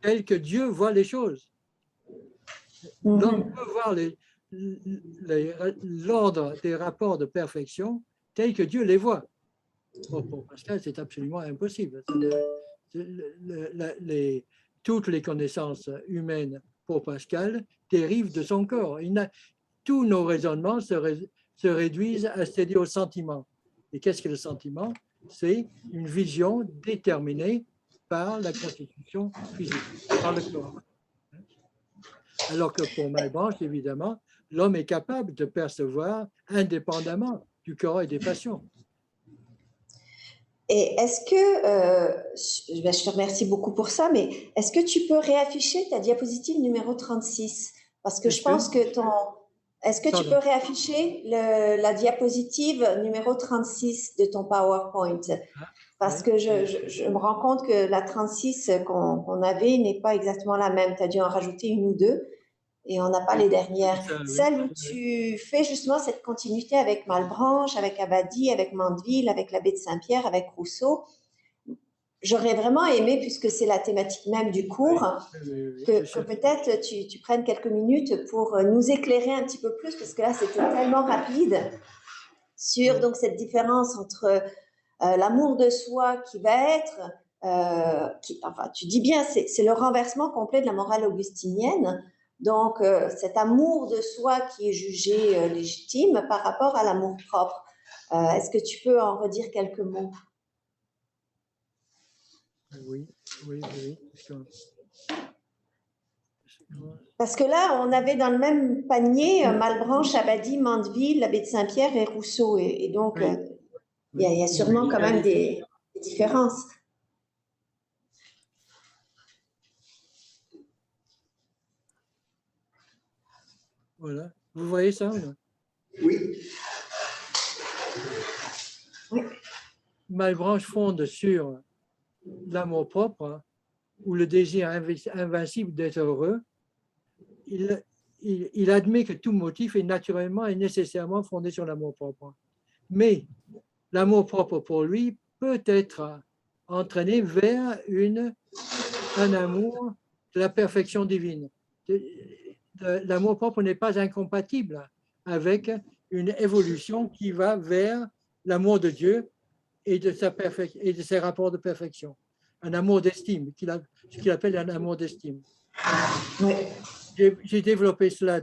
tel que Dieu voit les choses. L'homme peut voir l'ordre des rapports de perfection tel que Dieu les voit. Pour Pascal, c'est absolument impossible. Toutes les connaissances humaines pour Pascal dérivent de son corps. Tous nos raisonnements se réduisent à se dire au sentiment. Et qu'est-ce que le sentiment? C'est une vision déterminée par la constitution physique, par le corps. Alors que pour Malebranche, évidemment, l'homme est capable de percevoir indépendamment du corps et des passions. Et est-ce que, je te remercie beaucoup pour ça, mais est-ce que tu peux réafficher ta diapositive numéro 36? Parce que je pense que est-ce que tu peux réafficher la diapositive numéro 36 de ton PowerPoint? Parce que je me rends compte que la 36 qu'on avait n'est pas exactement la même. Tu as dû en rajouter une ou deux et on n'a pas les dernières. Celle où tu fais justement cette continuité avec Malebranche, avec Abadie, avec Mandeville, avec l'abbé de Saint-Pierre, avec Rousseau. J'aurais vraiment aimé, puisque c'est la thématique même du cours, que peut-être tu prennes quelques minutes pour nous éclairer un petit peu plus, parce que là, c'était tellement rapide sur donc, cette différence entre l'amour de soi qui va être, enfin, tu dis bien, c'est le renversement complet de la morale augustinienne. Donc, cet amour de soi qui est jugé légitime par rapport à l'amour propre. Est-ce que tu peux en redire quelques mots? Oui. Parce que là, on avait dans le même panier Malebranche, Abadie, Mandeville, l'abbé de Saint-Pierre et Rousseau. Et donc, il y a sûrement quand même des différences. Voilà. Vous voyez ça? Oui. Malebranche fonde sur l'amour propre ou le désir invincible d'être heureux. Il admet que tout motif est naturellement et nécessairement fondé sur l'amour propre. Mais l'amour propre pour lui peut être entraîné vers un amour de la perfection divine. L'amour propre n'est pas incompatible avec une évolution qui va vers l'amour de Dieu et de ses rapports de perfection. Un amour d'estime, ce qu'il appelle un amour d'estime. Oui. J'ai développé cela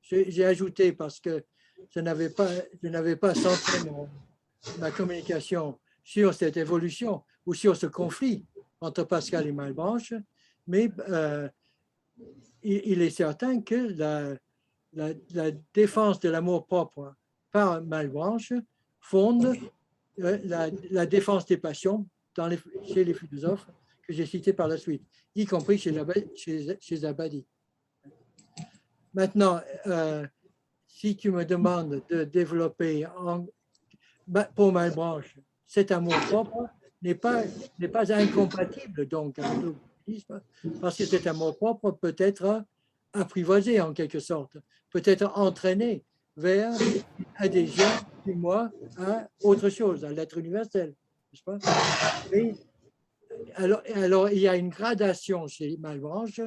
j'ai ajouté parce que je n'avais pas centré ma communication sur cette évolution ou sur ce conflit entre Pascal et Malebranche, mais il est certain que la défense de l'amour propre par Malebranche fonde la défense des passions chez les philosophes que j'ai cités par la suite, y compris chez Abadie. Maintenant, si tu me demandes de développer pour Malebranche, cet amour propre n'est pas incompatible donc avec l'augustinisme, parce que cet amour propre peut être apprivoisé en quelque sorte, peut être entraîné vers adhésion du moi à autre chose, à l'être universel, n'est-ce pas? Et alors, il y a une gradation chez Malebranche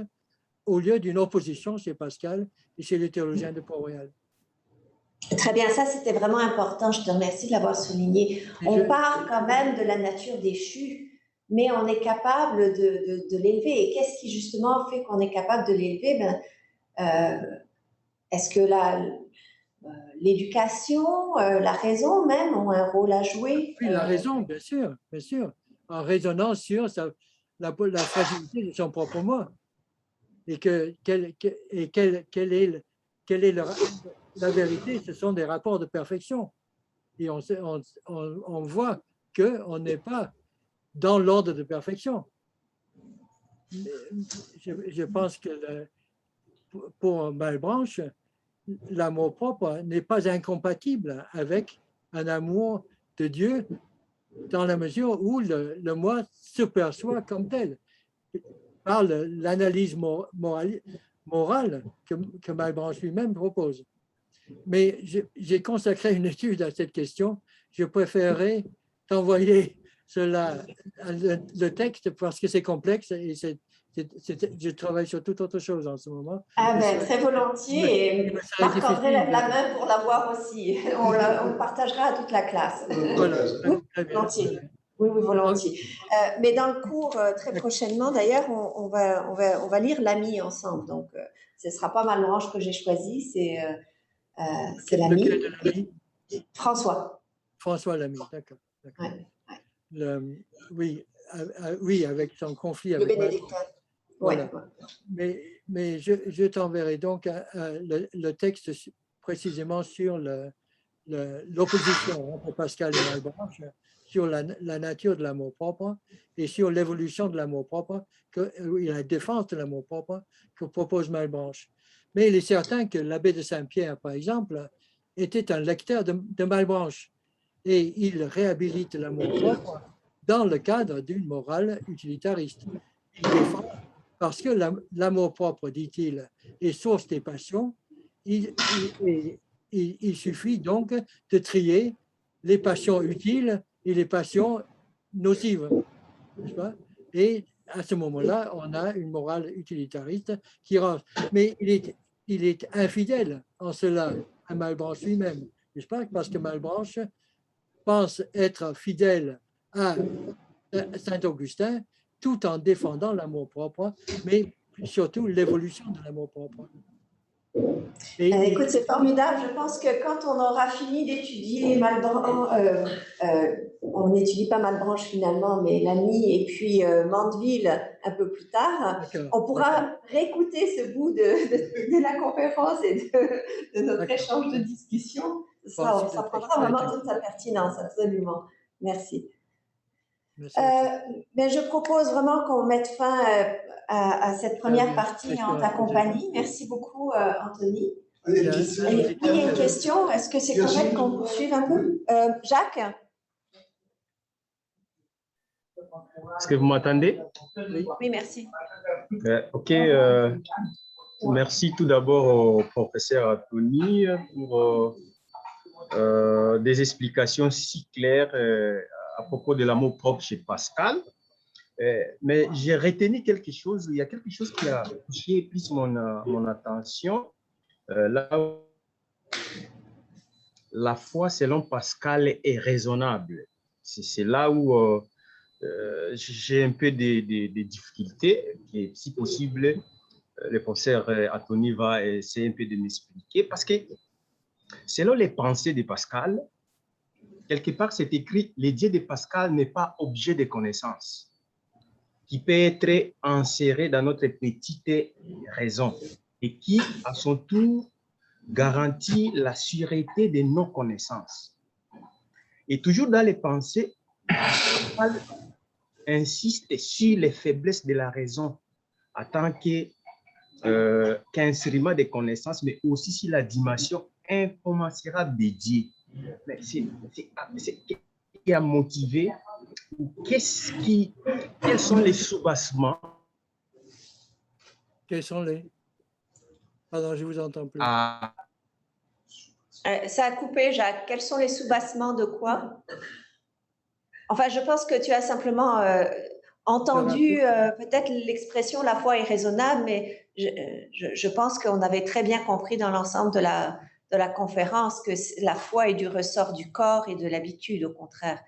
au lieu d'une opposition chez Pascal et chez les théologiens de Port-Royal. Très bien, ça c'était vraiment important, je te remercie de l'avoir souligné. On part quand même de la nature déchue, mais on est capable de l'élever. Et qu'est-ce qui justement fait qu'on est capable de l'élever? Est-ce que l'éducation, la raison même ont un rôle à jouer? Oui, la raison, bien sûr, en raisonnant sur la fragilité de son propre moi. Et quelle est la vérité? Ce sont des rapports de perfection. Et on voit qu'on n'est pas dans l'ordre de perfection. Je pense que pour Malebranche, l'amour propre n'est pas incompatible avec un amour de Dieu dans la mesure où le moi se perçoit comme tel par l'analyse morale que Malebranche lui-même propose. Mais j'ai consacré une étude à cette question. Je préférerais t'envoyer le texte parce que c'est complexe et je travaille sur toute autre chose en ce moment. Ah ben, très volontiers. Et Marc-André lève la main pour l'avoir aussi. On le partagera à toute la classe. Voilà, oui, volontiers. Oui, volontiers. Mais dans le cours, très prochainement, d'ailleurs, on va lire l'ami ensemble. Donc, ce ne sera pas Malebranche que j'ai choisi, c'est l'ami. François. François Lamy, d'accord. Ouais. Oui, avec son conflit le avec bénédictin. Voilà. Ouais. Mais je t'enverrai donc le texte précisément sur l'opposition entre Pascal et Malebranche, sur la nature de l'amour propre et sur l'évolution de l'amour propre, et la défense de l'amour propre que propose Malebranche. Mais il est certain que l'abbé de Saint-Pierre, par exemple, était un lecteur de Malebranche et il réhabilite l'amour propre dans le cadre d'une morale utilitariste. Il défend parce que l'amour propre, dit-il, est source des passions. Il suffit donc de trier les passions utiles et les passions nocives, n'est-ce pas? Et à ce moment-là, on a une morale utilitariste qui range. Mais il est infidèle en cela à Malebranche lui-même, n'est-ce pas? Parce que Malebranche pense être fidèle à Saint-Augustin tout en défendant l'amour-propre, mais surtout l'évolution de l'amour-propre. Écoute, c'est formidable. Je pense que quand on aura fini d'étudier Malebranche, on n'étudie pas Malebranche finalement, mais l'ami et puis Mandeville un peu plus tard, on pourra réécouter ce bout de la conférence et de notre échange de discussion. Ça prendra vraiment toute sa pertinence, absolument. Merci. Mais je propose vraiment qu'on mette fin à cette première partie en ta compagnie. Merci beaucoup, Anthony. Il y a une question. Est-ce que c'est correct qu'on poursuive un peu? Jacques? Est-ce que vous m'entendez? Oui, merci. OK. Merci tout d'abord au professeur Anthony pour des explications si claires à propos de l'amour propre chez Pascal. Mais j'ai retenu quelque chose. Il y a quelque chose qui a touché plus mon attention. Là, la foi selon Pascal est raisonable. C'est là où j'ai un peu des difficultés, et si possible, le professeur Anthony va essayer un peu de m'expliquer, parce que selon les pensées de Pascal, quelque part c'est écrit « Le Dieu de Pascal n'est pas objet de connaissance, qui peut être inséré dans notre petite raison et qui, à son tour, garantit la sûreté de nos connaissances. » Et toujours dans les pensées, Pascal insiste sur les faiblesses de la raison en tant qu'instrument de connaissance, mais aussi sur la dimension incommensurable de Dieu. Mais c'est qui a motivé, quels sont les sous-bassements? Quels sont les? Pardon, je ne vous entends plus. Ça a coupé, Jacques. Quels sont les sous-bassements de quoi? Enfin, je pense que tu as simplement entendu peut-être l'expression « la foi est raisonnable », mais je pense qu'on avait très bien compris dans l'ensemble de de la conférence que la foi est du ressort du corps et de l'habitude, au contraire.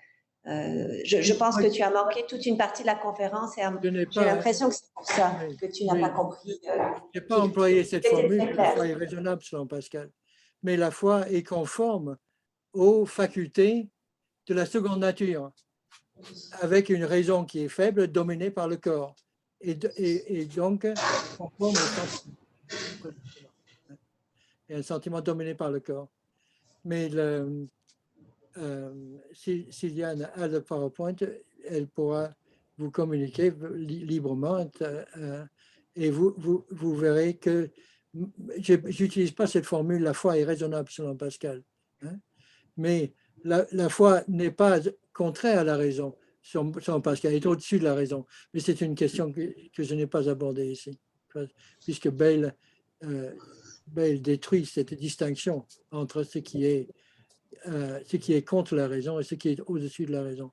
Je pense que tu as manqué toute une partie de la conférence et j'ai l'impression que c'est pour ça que tu n'as pas compris. Je n'ai pas employé cette formule, la foi est raisonnable selon Pascal, mais la foi est conforme aux facultés de la seconde nature, avec une raison qui est faible, dominée par le corps, et donc conforme au sentiment. Et un sentiment dominé par le corps. Mais Sylviane a le PowerPoint, elle pourra vous communiquer librement et vous verrez que je n'utilise pas cette formule, la foi est raisonnable selon Pascal. Hein, mais la foi n'est pas contraire à la raison selon Pascal, elle est au-dessus de la raison. Mais c'est une question que je n'ai pas abordée ici, puisque Bale détruit cette distinction entre ce qui est contre la raison et ce qui est au-dessus de la raison.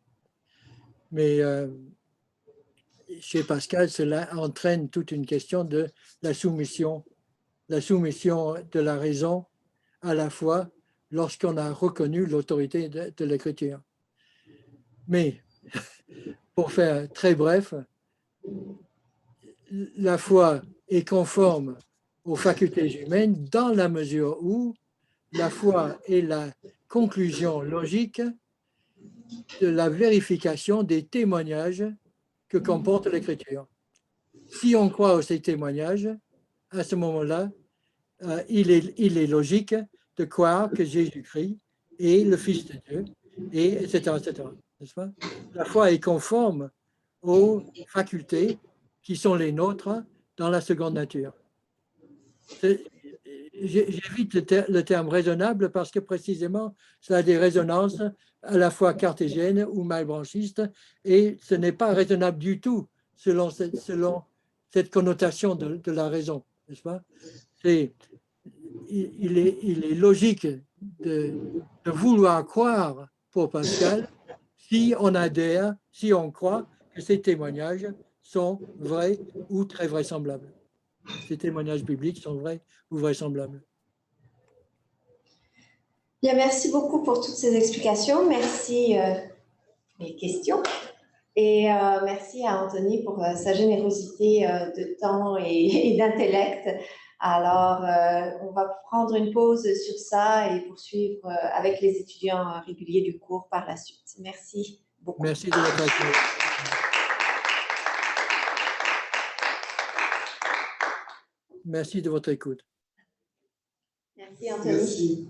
Mais chez Pascal, cela entraîne toute une question de la soumission de la raison à la foi lorsqu'on a reconnu l'autorité de l'écriture. Mais, pour faire très bref, la foi est conforme aux facultés humaines dans la mesure où la foi est la conclusion logique de la vérification des témoignages que comporte l'Écriture. Si on croit à ces témoignages, à ce moment-là, il est logique de croire que Jésus-Christ est le Fils de Dieu, et etc. N'est-ce pas? La foi est conforme aux facultés qui sont les nôtres dans la seconde nature. J'évite le terme raisonnable parce que précisément, ça a des résonances à la fois cartésiennes ou malbranchistes et ce n'est pas raisonnable du tout selon cette connotation de la raison, n'est-ce pas? Il est logique de vouloir croire pour Pascal si on adhère, si on croit que ces témoignages sont vrais ou très vraisemblables. Ces témoignages bibliques sont vrais ou vraisemblables. Bien, merci beaucoup pour toutes ces explications. Merci pour les questions. Et merci à Anthony pour sa générosité de temps et d'intellect. Alors, on va prendre une pause sur ça et poursuivre avec les étudiants réguliers du cours par la suite. Merci beaucoup. Merci de votre accueil. Merci de votre écoute. Merci Anthony. Merci.